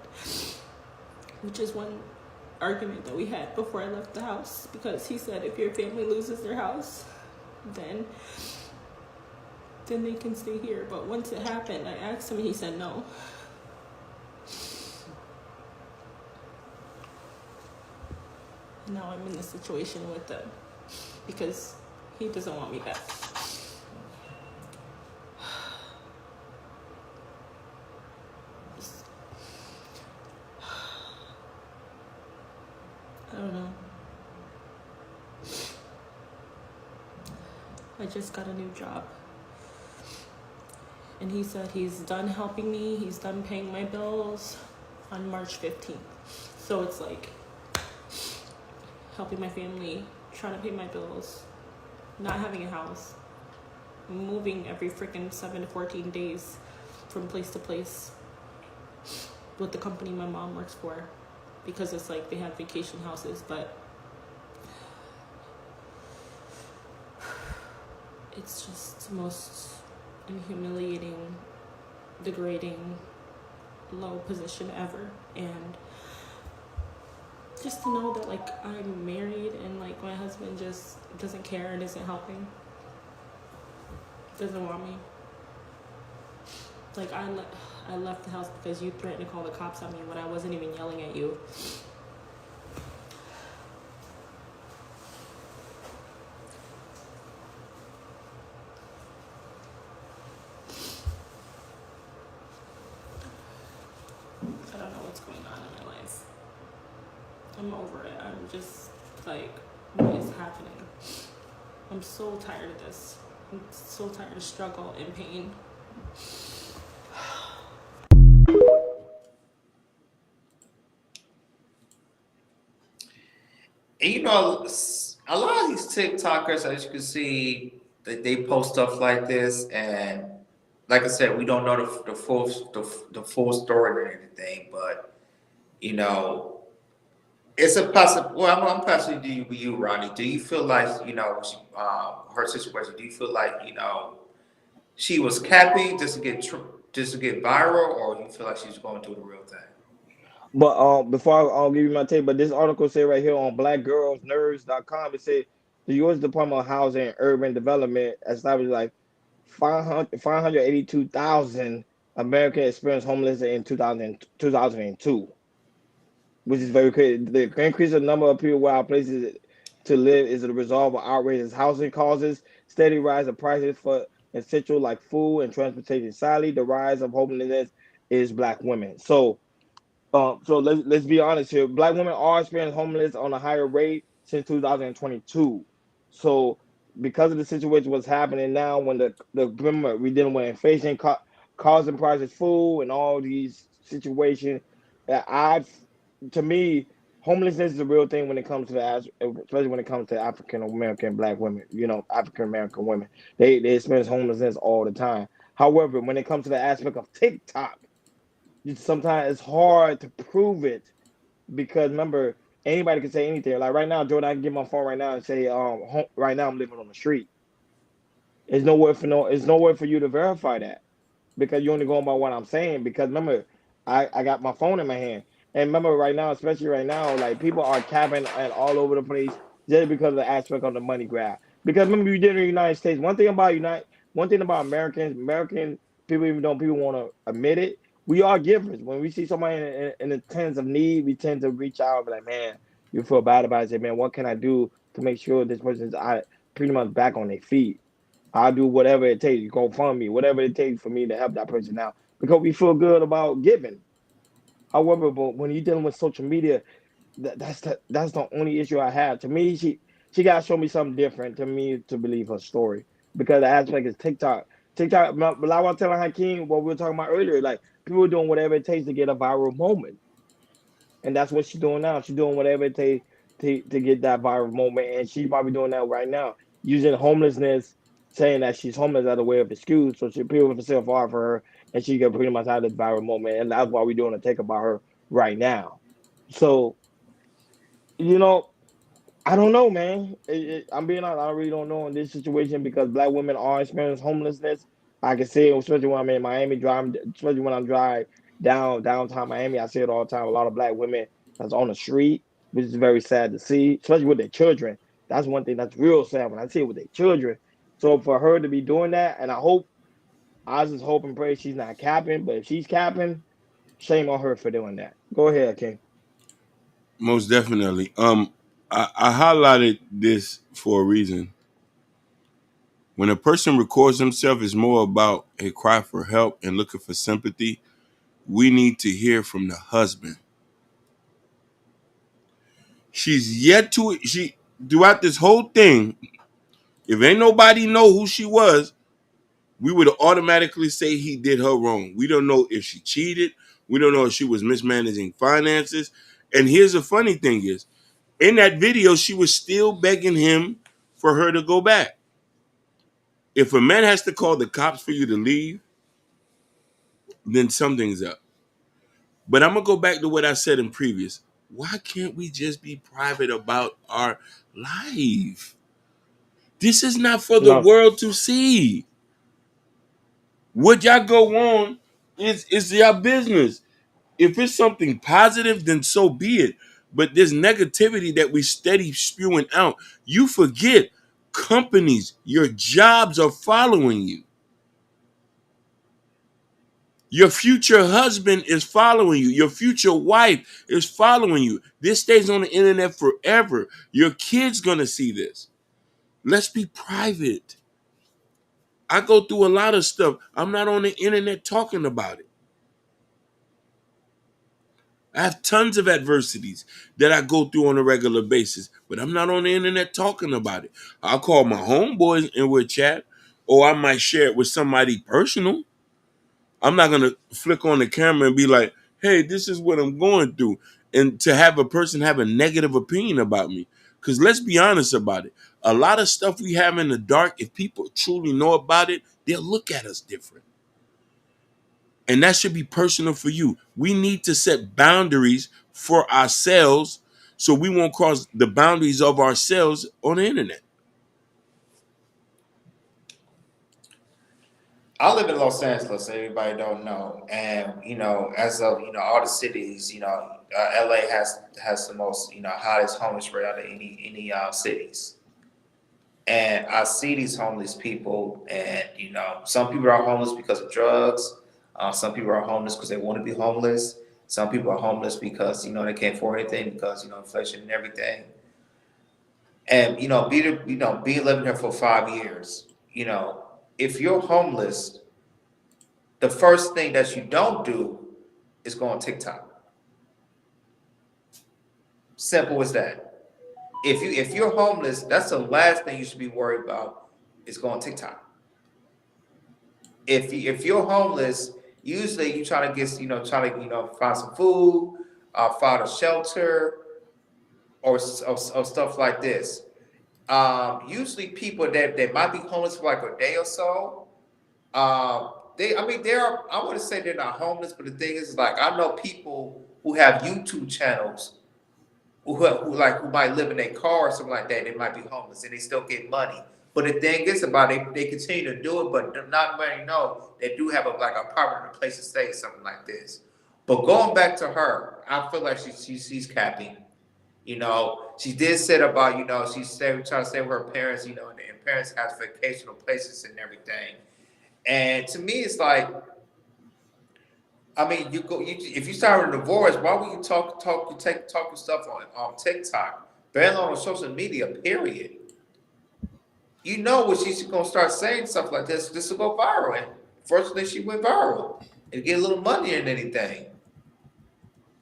Which is one argument that we had before I left the house, because he said if your family loses their house, then they can stay here. But once it happened, I asked him and he said no. Now I'm in this situation with them because he doesn't want me back. I don't know. I just got a new job. And he said he's done helping me. He's done paying my bills on March 15th. So it's like helping my family, trying to pay my bills, not having a house, moving every freaking 7 to 14 days from place to place with the company my mom works for, because it's like they have vacation houses, but it's just the most humiliating, degrading, low position ever. And just to know that like I'm married and like my husband just doesn't care and isn't helping, doesn't want me. Like I left the house because you threatened to call the cops on me when I wasn't even yelling at you. I don't know what's going on in my life. I'm over it. I'm just like, what is happening? I'm so tired of this. I'm so tired of struggle and pain. And a lot of these TikTokers, as you can see, they post stuff like this, and like I said, we don't know the full story or anything, but you know, it's a possible. Well, I'm passing to you, Ronnie. Do you feel like her situation? Do you feel like she was capping just to get viral, or you feel like she's going through the real thing? But before I'll give you my take, but this article say right here on blackgirlsnerds.com, it said the U.S. Department of Housing and Urban Development established like 582,000 Americans experienced homelessness in 2002, which is very crazy. The increase in number of people without places to live is the result of outrageous housing causes, steady rise of prices essential like food and transportation. Sadly, the rise of homelessness is black women. So let's be honest here. Black women are experiencing homeless on a higher rate since 2022. So because of the situation what's happening now, when the remember we dealing with inflation, causing prices, food, and all these situations, I've to me homelessness is a real thing when it comes to especially when it comes to African American black women. You know, African American women, they experience homelessness all the time. However, when it comes to the aspect of TikTok, sometimes it's hard to prove it because remember anybody can say anything. Like right now, Jordan, I can get my phone right now and say, right now I'm living on the street. It's nowhere for you to verify that because you're only going by what I'm saying. Because remember, I got my phone in my hand, and remember right now, especially right now, like people are capping and all over the place just because of the aspect of the money grab. Because remember, you did in the United States. One thing about American people, even though people want to admit it, we are givers. When we see somebody in the tens of need, we tend to reach out and be like, man, you feel bad about it. Say, man, what can I do to make sure this person's pretty much back on their feet? I'll do whatever it takes. Go fund me, whatever it takes for me to help that person out because we feel good about giving. However, but when you're dealing with social media, that's the only issue I have. To me, she got to show me something different to me to believe her story because the aspect is TikTok. TikTok, but I was telling Hakeem what we were talking about earlier. Like people are doing whatever it takes to get a viral moment, and that's what she's doing now. She's doing whatever it takes to get that viral moment, and she's probably doing that right now, using homelessness, saying that she's homeless as a way of excuse, so she people will feel far for her, and she can pretty much have this viral moment, and that's why we're doing a take about her right now. So you know, I don't know, man. I'm being honest. I really don't know in this situation because black women are experiencing homelessness. I can see it, especially when I'm in Miami, driving, especially when I'm driving downtown Miami. I see it all the time. A lot of black women that's on the street, which is very sad to see, especially with their children. That's one thing that's real sad when I see it with their children. So for her to be doing that, and I just hope and pray she's not capping. But if she's capping, shame on her for doing that. Go ahead, King. Most definitely. I highlighted this for a reason. When a person records himself, it's more about a cry for help and looking for sympathy. We need to hear from the husband. She's yet to she throughout this whole thing. If ain't nobody know who she was, we would automatically say he did her wrong. We don't know if she cheated. We don't know if she was mismanaging finances. And here's the funny thing is, in that video, she was still begging him for her to go back. If a man has to call the cops for you to leave, then something's up. But I'm gonna go back to what I said in previous. Why can't we just be private about our life? This is not for the No, world to see. What y'all go on is your business. If it's something positive, then so be it. But this negativity that we steady spewing out, you forget companies, your jobs are following you. Your future husband is following you. Your future wife is following you. This stays on the internet forever. Your kid's gonna see this. Let's be private. I go through a lot of stuff. I'm not on the internet talking about it. I have tons of adversities that I go through on a regular basis, but I'm not on the internet talking about it. I'll call my homeboys and we'll chat, or I might share it with somebody personal. I'm not gonna flick on the camera and be like, "Hey, this is what I'm going through," and to have a person have a negative opinion about me. Because let's be honest about it, a lot of stuff we have in the dark, if people truly know about it, they'll look at us different. And that should be personal for you. We need to set boundaries for ourselves so we won't cross the boundaries of ourselves on the internet. I live in Los Angeles, so everybody don't know, and as of all the cities, LA has the most hottest homeless rate out of any cities. And I see these homeless people, and some people are homeless because of drugs. Some people are homeless because they want to be homeless. Some people are homeless because they can't afford anything because inflation and everything. And be living here for 5 years. if you're homeless, the first thing that you don't do is go on TikTok. Simple as that. If you're homeless, that's the last thing you should be worried about is going TikTok. If you're homeless, usually you try to get try to find some food, find a shelter, or stuff like this. Usually people that might be homeless for like a day or so. They're I want to say they're not homeless, but the thing is, like, I know people who have YouTube channels who might live in a car or something like that. They might be homeless and they still get money. But the thing is about it, they continue to do it, but not many know they do have a permanent place to stay, something like this. But going back to her, I feel like she's capping. She did say about she's trying to stay with her parents, and parents have vacational places and everything. And to me, it's like, I mean, if you start a divorce, why would you talk your stuff on TikTok, barely on social media, period? You know what she's gonna start saying stuff like this will go viral. And first thing she went viral and get a little money and anything.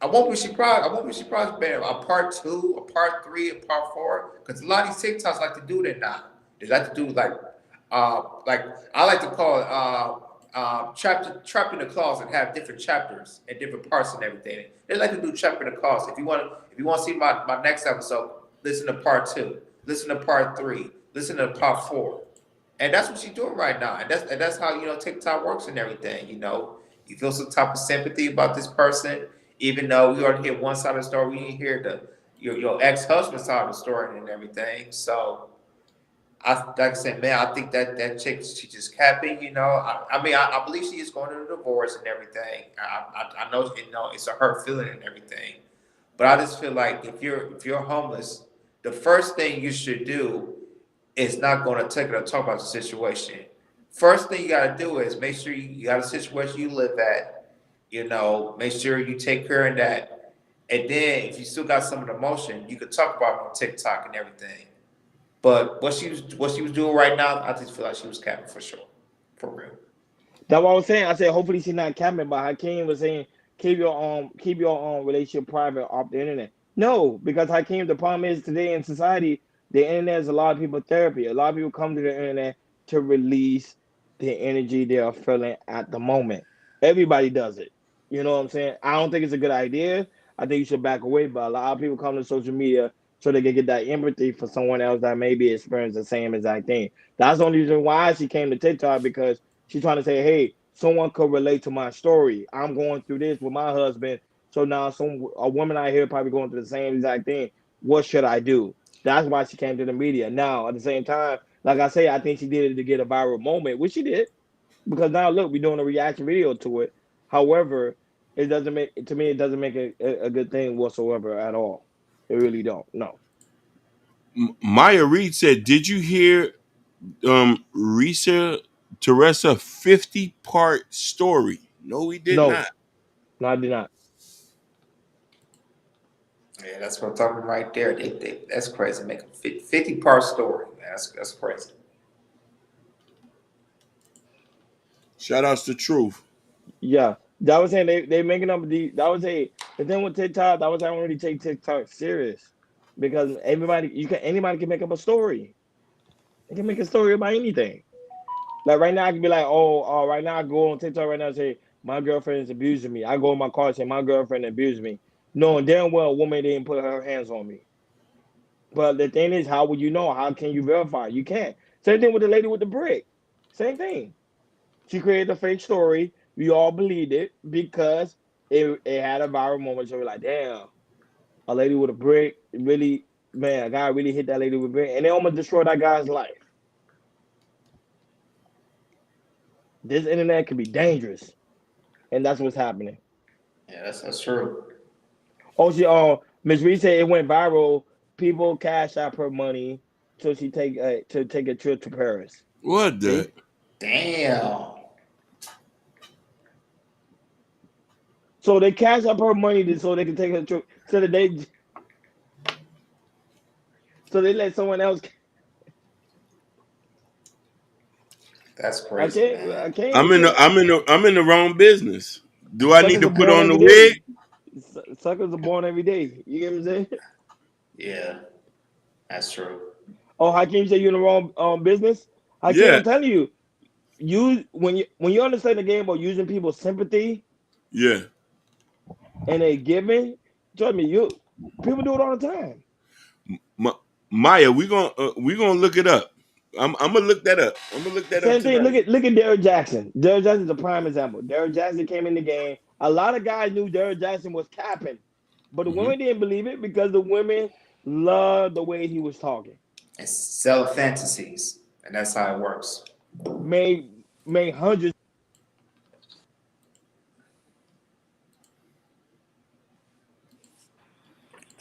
I won't be surprised if a part two, a part three, a part four, because a lot of these TikToks like to do that now. They like to do like I like to call it trapped in the closet, have different chapters and different parts and everything. They like to do trapped in the closet. If you want to see my next episode, listen to part two, listen to part three, listen to part four. And that's what she's doing right now. And that's how TikTok works and everything. You feel some type of sympathy about this person, even though we already hear one side of the story, we didn't hear your ex-husband's side of the story and everything. So like I said, man, I think that chick, she just capping. I believe she is going to the divorce and everything. I know it's a hurt feeling and everything, but I just feel like if you're homeless, the first thing you should do is not going to take it or talk about the situation. First thing you got to do is make sure you got a situation you live at. Make sure you take care of that, and then if you still got some of the emotion, you could talk about it on TikTok and everything. But what she was doing right now, I just feel like she was capping for sure, for real. That's what I was saying. I said hopefully she's not capping, but Hakeem was saying keep your relationship private off the internet. No, because Hakeem, the problem is today in society, the internet is a lot of people therapy. A lot of people come to the internet to release the energy they are feeling at the moment. Everybody does it. You know what I'm saying? I don't think it's a good idea. I think you should back away, but a lot of people come to social media so they can get that empathy for someone else that maybe experienced the same exact thing. That's the only reason why she came to TikTok, because she's trying to say, hey, someone could relate to my story. I'm going through this with my husband. So now a woman out here probably going through the same exact thing. What should I do? That's why she came to the media. Now, at the same time, like I say, I think she did it to get a viral moment, which she did. Because now look, we're doing a reaction video to it. However, it doesn't make a good thing whatsoever at all. It really don't. No. Maya Reed said, "Did you hear Risa Teresa 50-part story?" No, we did No. not. No, I did not. Yeah, that's what I'm talking about right there. That's crazy. Make a 50-part story. Man, that's crazy. Shout outs to Truth. Yeah. That was saying they making up the thing with TikTok, that was I don't really take TikTok serious. Because anybody can make up a story. They can make a story about anything. Like right now, I can be like, right now I go on TikTok right now and say my girlfriend is abusing me. I go in my car and say my girlfriend abused me, knowing damn well a woman didn't put her hands on me. But the thing is, how would you know? How can you verify? You can't. Same thing with the lady with the brick. Same thing. She created a fake story. We all believed it because it had a viral moment. So we're like, damn, a lady with a brick, really, man, a guy really hit that lady with a brick, and they almost destroyed that guy's life. This internet can be dangerous, and that's what's happening. Yeah, that's true. Oh, Miss Reed said it went viral. People cash out her money so she to take a trip to Paris. What the? See, Damn. so they cash up her money so they can take a trip. So they let someone else. That's I crazy, can't. man. I can't. I'm You in the can't. wrong business. Do I need Suckers to are put born on the every day. wig? Suckers are born every day. You get what I'm saying? Yeah, that's true. Oh, Hakeem said you're in the wrong business. Hakeem, Yeah, I'm telling you, when you understand the game about using people's sympathy yeah. and they giving, trust me, you people do it all the time. Ma- Maya, we gonna look it up. I'm gonna look that up. I'm gonna look that up Same thing. tonight. Look at Derrick Jackson. Derrick Jackson's a prime example. Derrick Jackson came in the game. A lot of guys knew Derrick Jackson was capping, but the Hmm. women didn't believe it because the women loved the way he was talking. And sell fantasies, and that's how it works. Made hundreds.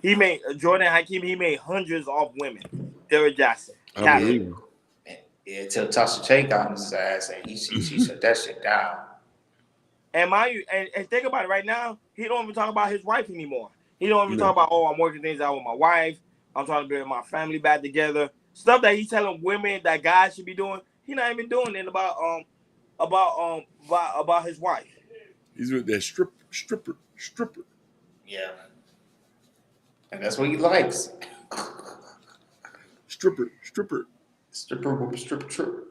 He made Jordan Hakeem. He made hundreds off women. Derrick Jackson, I Yeah, capping. believe yeah. Until Tasha J got on his ass, and she you. shut that shit down. And mind you, and think about it right now, he don't even talk about his wife anymore. He don't even talk No. about, oh, I'm working things out with my wife. I'm trying to bring my family back together. Stuff that he's telling women that guys should be doing. He not even doing it about his wife. He's with that stripper. Yeah, and that's what he likes. Stripper. Stripper, whoop, stripper, trip.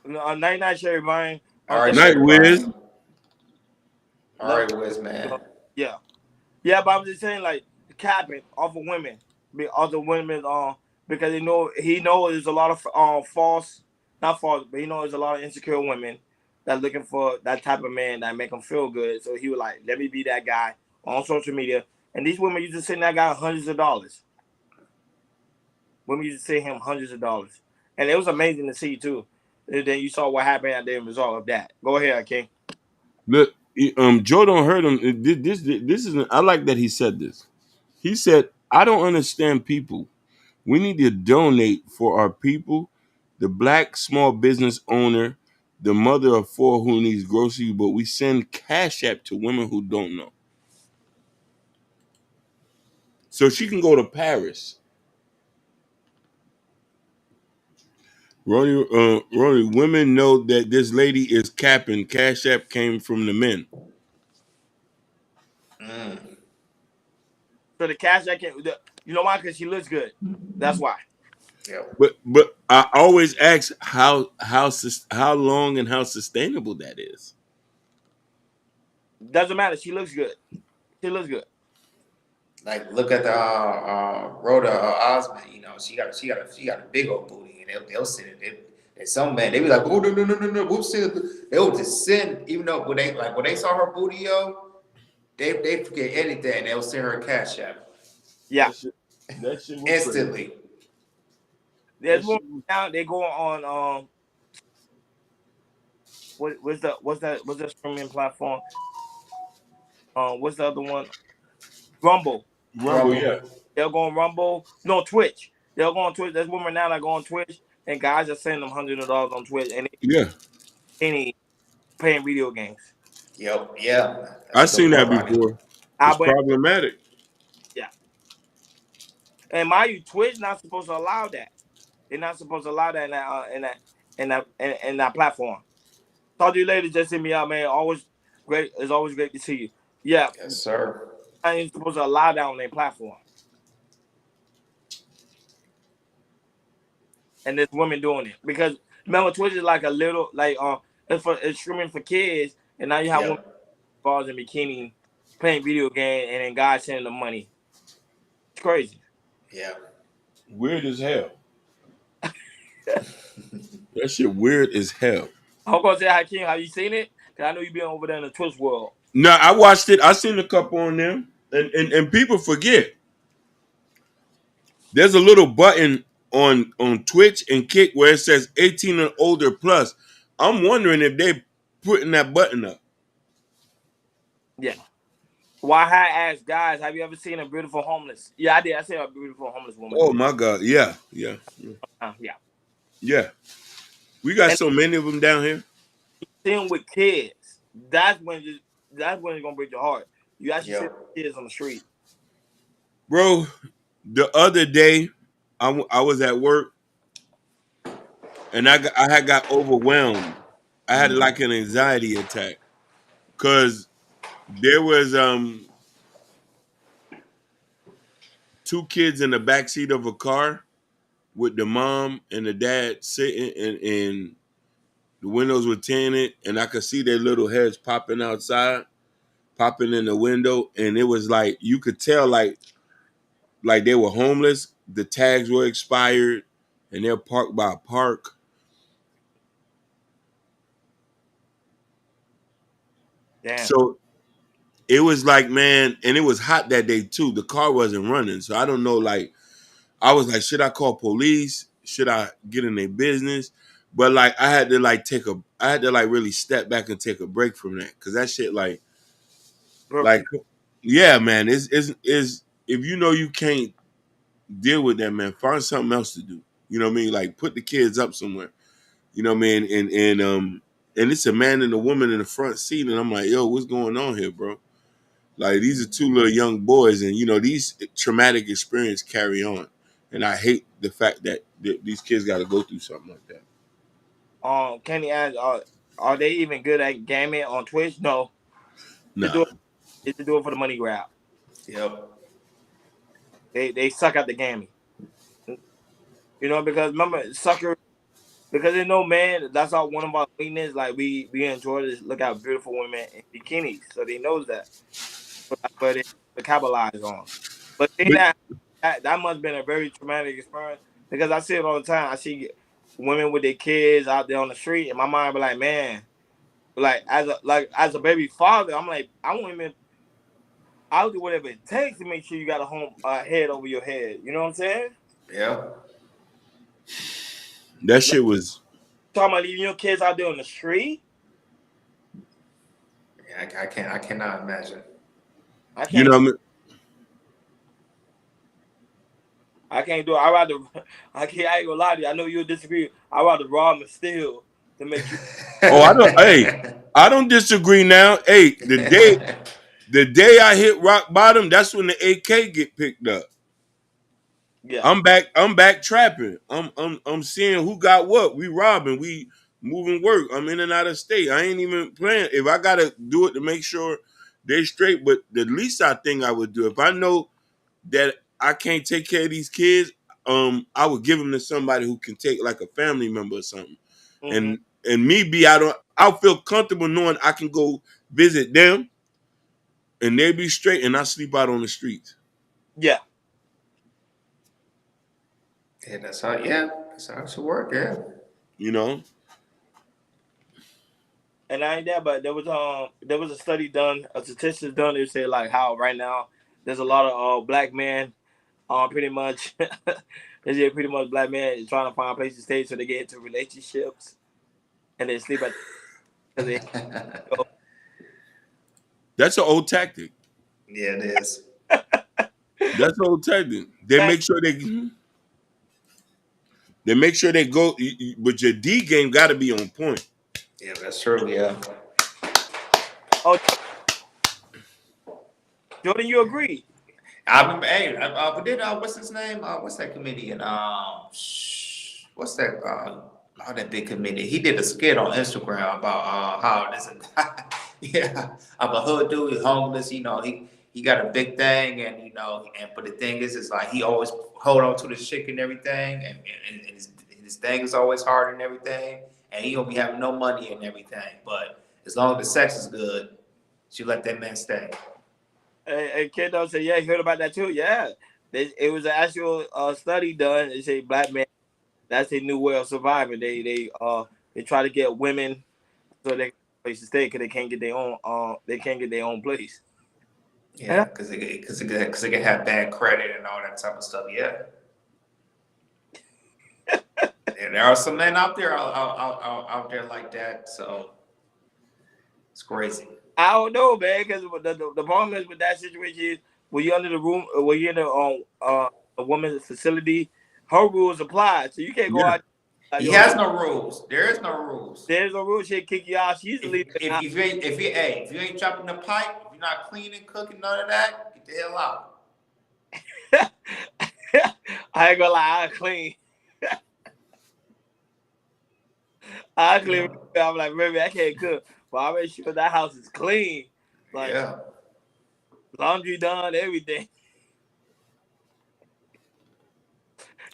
On 99 Sherry Vine, All on right, Night Sherry Wiz. Vine. All love right, Wiz, man. yeah. Yeah, but I'm just saying, like, capping off of women, off of women, because he knows there's a lot of false, not false, but he knows there's a lot of insecure women that looking for that type of man that make them feel good. So he was like, let me be that guy on social media, and these women used to send that guy hundreds of dollars. Women used to send him hundreds of dollars, and it was amazing to see too. And then you saw what happened at the end result of that. Go ahead, King. Look, Joe don't hurt him. This is. I like that he said this. He said, "I don't understand people. We need to donate for our people. The black small business owner, the mother of four who needs groceries, but we send cash app to women who don't know, so she can go to Paris." Ronnie, women know that this lady is capping. Cash app came from the men. Mm. So the cash that can, you know why? Because she looks good. That's why. Yep. But I always ask how long and how sustainable that is. Doesn't matter. She looks good. She looks good. Like, look at the Rhoda Osmond. You know, she got a big old booty, and they'll send it. And some man, they be like, oh no, we'll send it. They will just send, even though when they saw her booty, yo, they forget anything. They'll send her a cash app Yeah. That shit was crazy. instantly. There's more now. They go on what's that streaming platform? What's the other one? Rumble. Rumble, yeah. Rumble. They'll go on Rumble. No, Twitch. They'll go on Twitch. There's women now that go on Twitch, and guys are sending them $100 on Twitch, and Yeah. they ain't playing video games. Yep. Yeah. That's I a good seen point, that Ronnie. before. I It's but problematic. yeah. And mind you, Twitch not supposed to allow that. They're not supposed to allow that in that platform. Talk to you later. Just hit me out, man. Always great. It's always great to see you. Yeah, Yes, sir. I ain't supposed to allow that on their platform. And there's women doing it because remember Twitch is like a little it's streaming for kids, and now you have women Yep. bars in bikini playing video game, and then guys sending them money. It's crazy. Yeah. Weird as hell. That shit weird as hell. I'm gonna say, Hakeem, have you seen it? Cause I know you been over there in the Twitch world. No, I watched it. I seen a couple on them. And people forget. There's a little button on Twitch and Kick where it says 18 and older plus. I'm wondering if they putting that button up. Yeah. Why I asked guys, have you ever seen a beautiful homeless? Yeah, I did. I said a beautiful homeless woman. Oh my God. Yeah. Yeah. Yeah. We got And so many of them down here. seeing with kids, that's when it's gonna break your heart. You actually see Yep. kids on the street. Bro, the other day I was at work and I had got overwhelmed. I had like an anxiety attack because there was two kids in the back seat of a car with the mom and the dad sitting, and the windows were tinted, and I could see their little heads popping outside, popping in the window, and it was like you could tell like they were homeless. The tags were expired, and they're parked by a park. Damn. So it was like, man, and it was hot that day too. The car wasn't running, so I don't know. Like, I was like, should I call police? Should I get in their business? But like, I had to like really step back and take a break from that because that shit, like, yeah, man, is if you know you can't deal with that, man, find something else to do. You know what I mean? Like, put the kids up somewhere. You know what I mean? And it's a man and a woman in the front seat, and I'm like, yo, what's going on here, bro? Like, these are two little young boys, and you know these traumatic experiences carry on, and I hate the fact that these kids got to go through something like that. Kenny asked, are they even good at gaming on Twitch? No. They Nah, do it. They do it for the money grab. Yep. They suck at the gaming. You know, because remember, sucker, because they know, man, that's our one of our weaknesses. Like, we enjoy to look at beautiful women in bikinis. So they knows that. So that's where they capitalize on. But saying but that must have been a very traumatic experience, because I see it all the time. I see women with their kids out there on the street, and my mind be like, man, like as a baby father, I'm like, I'll do whatever it takes to make sure you got a home head over your head. You know what I'm saying? Yeah. that Like, shit was, talking about leaving your kids out there on the street. Yeah, I cannot imagine. I you can't. know, what I mean? I can't do it. I can't. I ain't gonna lie to you. I know you'll disagree. I'd rather rob and steal to make sure. Oh, I don't. Hey, I don't disagree now. Hey, the day I hit rock bottom, that's when the AK get picked up. Yeah. I'm back. I'm back trapping. I'm seeing who got what. We robbing. We moving work. I'm in and out of state. I ain't even playing. If I gotta do it to make sure they straight, but the least I think I would do if I know that I can't take care of these kids, I would give them to somebody who can take like a family member or something. Mm-hmm. And me be I'll feel comfortable knowing I can go visit them and they be straight and I sleep out on the streets. Yeah. Yeah, that's how it should work, yeah. You know? And I ain't that, but there was a study done, a statistics done. They said like how right now there's a lot of black men, pretty much. They say pretty much black men is trying to find a place to stay, so they get into relationships and they sleep at because they go. That's an old tactic. Yeah, it is. That's an old tactic. They make sure they go, but your D game got to be on point. Yeah, that's true. Yeah. Oh, Jordan, you agree? I remember. Hey, but then what's his name? What's that comedian? What's that? That big comedian. He did a skit on Instagram about how this a guy, yeah, I'm a hood dude. He's homeless. You know, he got a big thing, and you know, but the thing is, it's like he always hold on to the chick and everything, and his thing is always hard and everything, and he don't be having no money and everything. But as long as the sex is good, she let that man stay. And Kendo said, yeah, you heard about that too. Yeah, it was an actual study done. They say black men, that's their new way of surviving. They try to get women so they can place to stay because they can't get their own place. Yeah, because they can have bad credit and all that type of stuff. Yeah. And there are some men out there like that, so it's crazy. I don't know, man, because the problem is with that situation is when you're under the room, when you're in a woman's facility, her rules apply, so you can't go Yeah. out. Like, He has no rules. There is no rules. There's no rules. She'll kick you out. She's leaving. If you ain't dropping the pipe, if you're not cleaning, cooking, none of that, get the hell out. I ain't gonna lie, I clean. I clean. Yeah. I'm like, baby, I can't cook, but I make sure that house is clean. Like Yeah. laundry done, everything.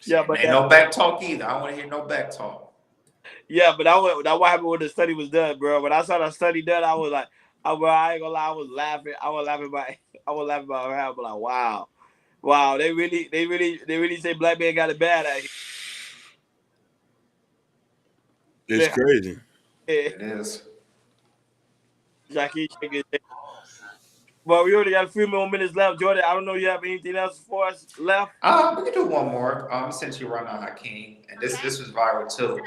Yeah, Shit, but ain't no back talk either. I don't want to hear no back talk. yeah, but that what happened when the study was done, bro. When I saw the study done, I was like, I ain't gonna lie, I was laughing. I was laughing about her. I was like, wow, they really say black man got it bad out It's crazy. here. It is. Jackie shaking his head. Well, we already got a few more minutes left, Jordan. I don't know if you have anything else for us left. We can do one more. Since you run on Hakeem, and this was viral too.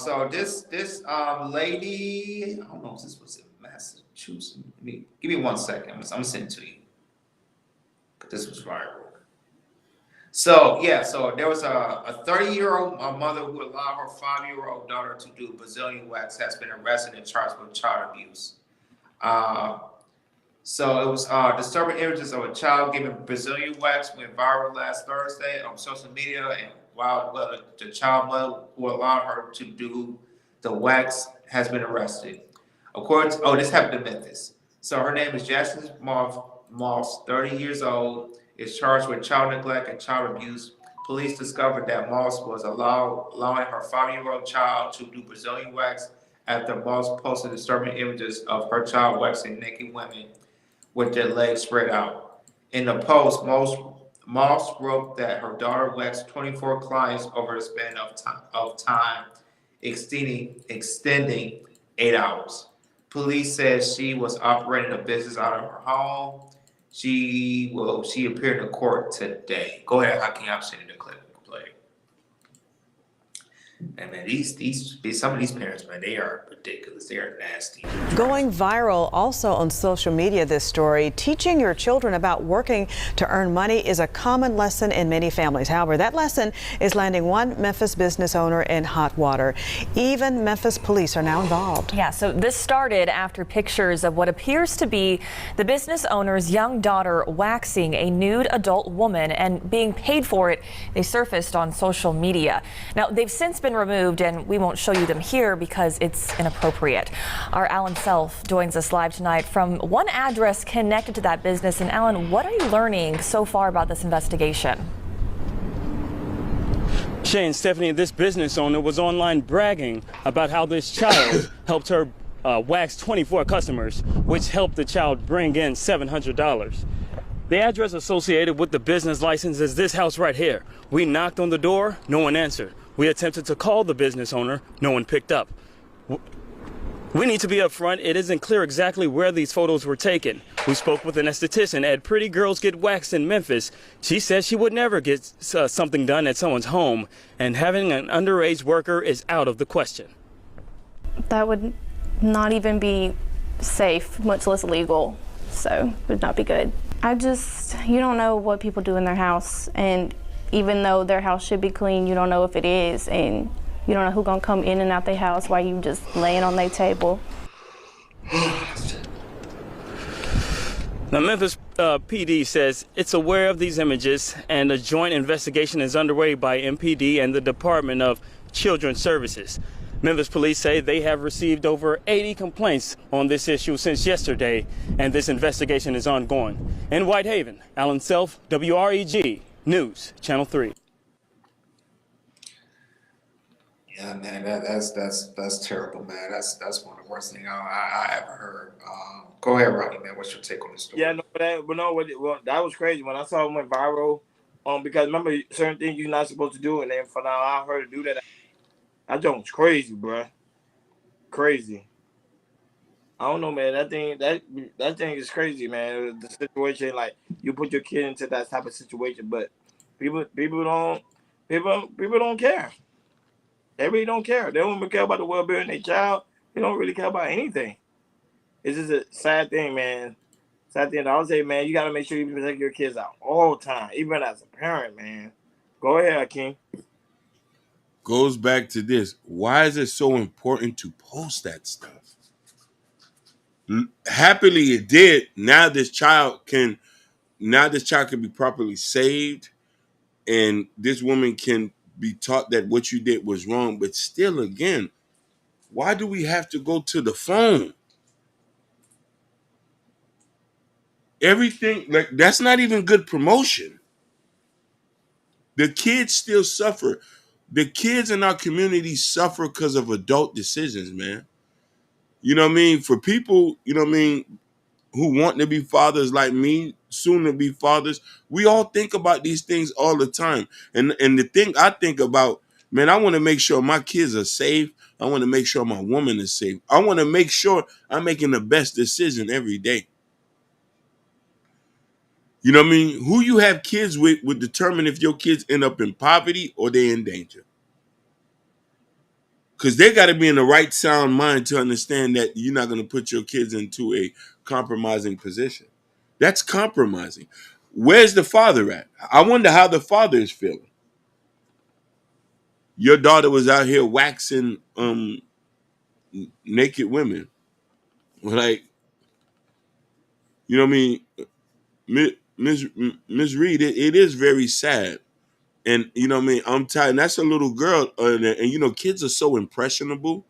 So this lady, I don't know if this was in Massachusetts. Give me 1 second. I'm gonna send it to you. This was viral. So yeah, so there was a 30-year-old mother who allowed her 5-year-old daughter to do Brazilian wax has been arrested and charged with child abuse. So it was disturbing images of a child giving Brazilian wax went viral last Thursday on social media, and while the child mother who allowed her to do the wax has been arrested. According to, this happened in Memphis. So her name is Jasmine Moss, 30 years old, is charged with child neglect and child abuse. Police discovered that Moss was allowing her 5-year-old child to do Brazilian wax after Moss posted disturbing images of her child waxing naked women with their legs spread out. In the post, Moss wrote that her daughter waxed 24 clients over a span of time extending 8 hours. Police said she was operating a business out of her home. She appeared in court today. Go ahead, Hakeem. I'm sending the clip. Play. And man, some of these parents, man, they are ridiculous. They are nasty. Going viral also on social media, this story, teaching your children about working to earn money is a common lesson in many families. However, that lesson is landing one Memphis business owner in hot water. Even Memphis police are now involved. Yeah, so this started after pictures of what appears to be the business owner's young daughter waxing a nude adult woman and being paid for it. They surfaced on social media. Now, they've since been removed, and we won't show you them here because it's inappropriate. Our Alan Self joins us live tonight from one address connected to that business. And Alan, what are you learning so far about this investigation? Shay and Stephanie, this business owner was online bragging about how this child helped her wax 24 customers, which helped the child bring in $700. The address associated with the business license is this house right here. We knocked on the door, no one answered. We attempted to call the business owner, no one picked up. We need to be upfront. It isn't clear exactly where these photos were taken. We spoke with an esthetician at Pretty Girls Get Waxed in Memphis. She says she would never get something done at someone's home, and having an underage worker is out of the question. That would not even be safe, much less legal, so it would not be good. You don't know what people do in their house, and even though their house should be clean, you don't know if it is, and you don't know who's gonna come in and out their house while you just laying on their table. Now, Memphis PD says it's aware of these images, and a joint investigation is underway by MPD and the Department of Children's Services. Memphis police say they have received over 80 complaints on this issue since yesterday, and this investigation is ongoing. In Whitehaven, Alan Self, WREG News, Channel 3. Yeah, man, that's terrible, man. That's one of the worst things I ever heard. Go ahead, Rodney, man. What's your take on this story? Yeah, that was crazy when I saw it went viral. Because remember certain things you're not supposed to do, and then for now I heard her do that. That joke was crazy, bro. Crazy. I don't know, man. That thing is crazy, man. The situation, like you put your kid into that type of situation, but people don't care. They really don't care. They don't even care about the well-being of their child. They don't really care about anything. It's just a sad thing, man. Sad thing. I would say, man, you got to make sure you protect your kids out all the time, even as a parent, man. Go ahead, Hakeem. Goes back to this. Why is it so important to post that stuff? Happily it did. Now this child can now this child can be properly saved, and this woman can be taught that what you did was wrong. But still, again, why do we have to go to the phone? Everything, like, that's not even good promotion. The kids still suffer. The kids in our community suffer because of adult decisions, man. You know what I mean? For people, you know what I mean, who want to be fathers like me, soon to be fathers, we all think about these things all the time. And the thing I think about, man, I want to make sure my kids are safe. I want to make sure my woman is safe. I want to make sure I'm making the best decision every day. You know what I mean? Who you have kids with would determine if your kids end up in poverty or they in danger. Because they got to be in the right sound mind to understand that you're not going to put your kids into a compromising position. That's compromising. Where's the father at? I wonder how the father is feeling. Your daughter was out here waxing naked women. Like, you know what I mean? Miss Reed, it is very sad. And you know what I mean? I'm tired. And that's a little girl. And you know, kids are so impressionable.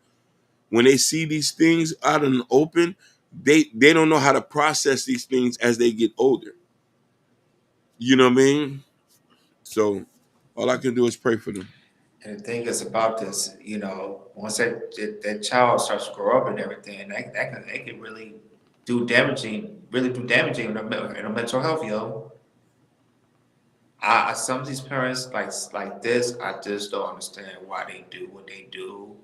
When they see these things out in the open, they don't know how to process these things as they get older. You know what I mean? So all I can do is pray for them. And the thing is about this, you know, once that child starts to grow up and everything, that can really do damaging in their mental health, yo. Some of these parents like this, I just don't understand why they do what they do,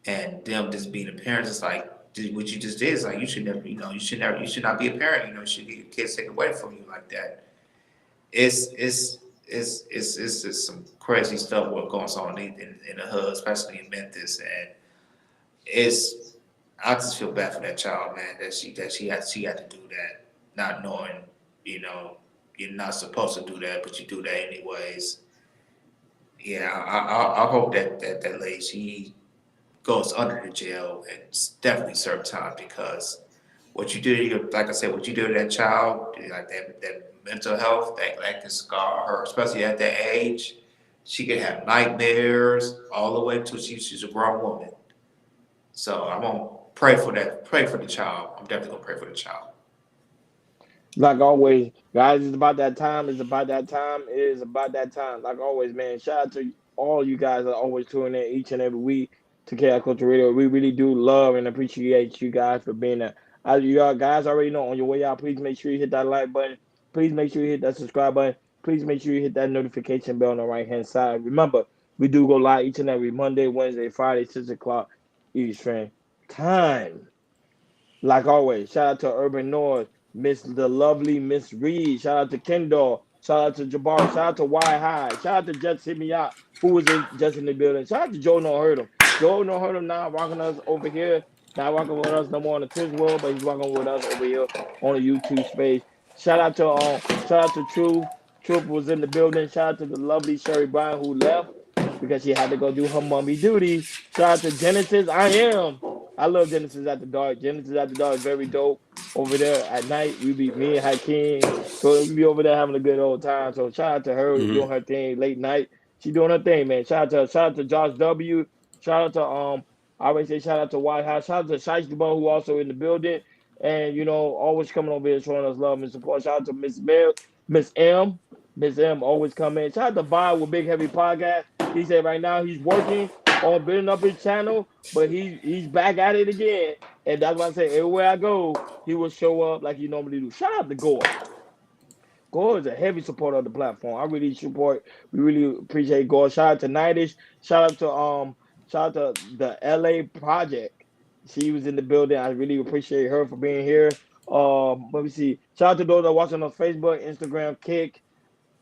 and them just being a parent is like what you just did is like you should never, you should not be a parent, you should get your kids taken away from you like that. It's just some crazy stuff what goes on in the hood, especially in Memphis, and it's I just feel bad for that child, man, that she had to do that, not knowing, you're not supposed to do that, but you do that anyways. Yeah, I hope that lady she goes under the jail and definitely serve time because what you do, like I said, what you do to that child, like that mental health, that can scar her, especially at that age. She can have nightmares all the way until she's a grown woman. So I'm gonna pray for that. Pray for the child. I'm definitely gonna pray for the child. Like always, guys, it's about that time. It's about that time. It is about that time. Like always, man. Shout out to all you guys that are always tuning in each and every week to Chaos Culture Radio. We really do love and appreciate you guys for being there. As you guys already know, on your way out, please make sure you hit that like button. Please make sure you hit that subscribe button. Please make sure you hit that notification bell on the right hand side. Remember, we do go live each and every Monday, Wednesday, Friday, 6 o'clock Eastern time. Like always, shout out to Urban North, the lovely Miss Reed. Shout out to Kendall. Shout out to Jabari. Shout out to Y High. Shout out to Just Hit Me Out, who was just in the building. Shout out to Joe No Hurt Him. Joe No Hurt Him now rocking us over here. Not rocking with us no more on the Twitch world, but he's rocking with us over here on the YouTube space. Shout out to Truth. Truth was in the building. Shout out to the lovely Sherry Brown who left because she had to go do her mommy duties. Shout out to Genesis. I am. I love Genesis at the Dark. Genesis at the Dark is very dope. Over there at night, we be me and Hakeem. So we be over there having a good old time. So shout out to her Mm-hmm. doing her thing late night. She doing her thing, man. Shout out to Josh W. Shout out to I always say shout out to White House. Shout out to Shiesty Bone who also in the building. And always coming over here showing us love and support. Shout out to Miss M. Miss M always come in. Shout out to Vibe with Big Heavy Podcast. He said right now he's working on building up his channel, but he's back at it again. And that's why I say everywhere I go, he will show up like he normally do. Shout out to Gore. Gore is a heavy supporter of the platform. I really support. We really appreciate Gore. Shout out to Nightish. Shout out to the LA Project. She was in the building. I really appreciate her for being here. Let me see. Shout out to those that are watching on Facebook, Instagram, Kick,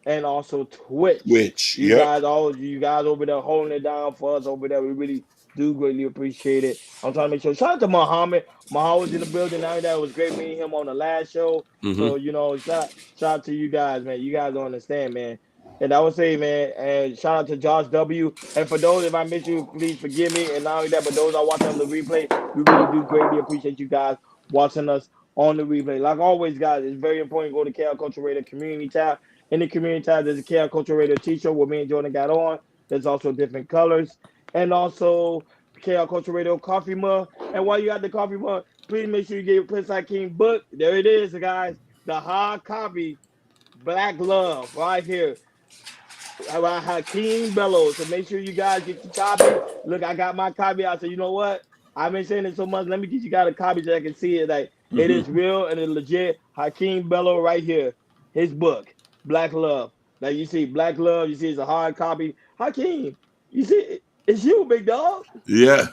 and also Twitch. Which, yep. You guys over there holding it down for us over there. We really do greatly appreciate it. I'm trying to make sure. Shout out to Muhammad. Muhammad was in the building now. That was great meeting him on the last show. Mm-hmm. So shout out to you guys, man. You guys don't understand, man. And I would say, man, and shout out to Josh W. And for those, if I miss you, please forgive me. And not only that, but those that are watching on the replay, we really do greatly appreciate you guys watching us on the replay. Like always, guys, it's very important to go to KL Culture Radio community tab. In the community tab, there's a KL Culture Radio t-shirt where me and Jordan got on. There's also different colors. And also KL Culture Radio coffee mug. And while you got the coffee mug, please make sure you get your Prince Hakeem book. There it is, guys. The hard copy, Black Love, right here. About Hakeem Bellows. So make sure you guys get your copy. Look, I got my copy. I said, you know what? I've been saying it so much. Let me get you guys a copy so I can see it. Like it is real and it's legit. Hakeem Bellows right here. His book, Black Love. Like you see, Black Love. You see, it's a hard copy. Hakeem, you see, it's you, big dog. Yeah.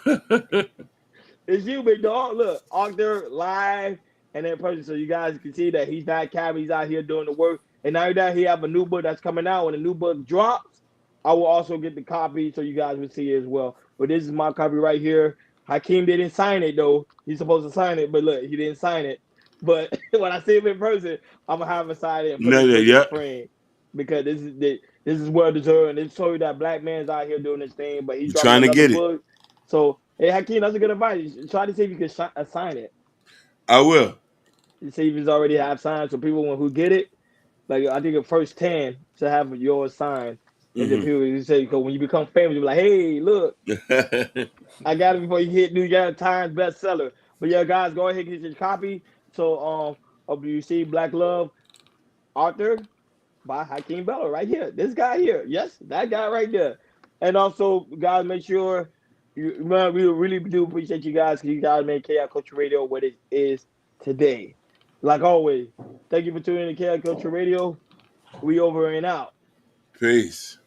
It's you, big dog. Look, Arthur live and in person, so you guys can see that he's not capping. He's out here doing the work. And now that he have a new book that's coming out, when the new book drops, I will also get the copy so you guys will see it as well. But this is my copy right here. Hakeem didn't sign it though. He's supposed to sign it, but look, he didn't sign it. But when I see him in person, I'm gonna have him sign it and put No, his no, book in the yeah. frame because this is well deserved. And it shows you that black man's out here doing this thing, but he's You're dropping trying to another get it. book. So hey, Hakeem, that's a good advice. Try to see if you can sign it. I will. See if it's already have signed, so people who get it, like I think the first 10 should have yours signed. And then people you say, because when you become famous, you're like, hey, look, I got it before you hit New York Times bestseller. But yeah, guys, go ahead and get your copy. So you see Black Love, Arthur by Hakeem Bello right here. This guy here. Yes, that guy right there. And also, guys, make sure man, we really do appreciate you guys because you guys made KI Culture Radio what it is today. Like always, thank you for tuning in to KI Culture Radio. We over and out. Peace.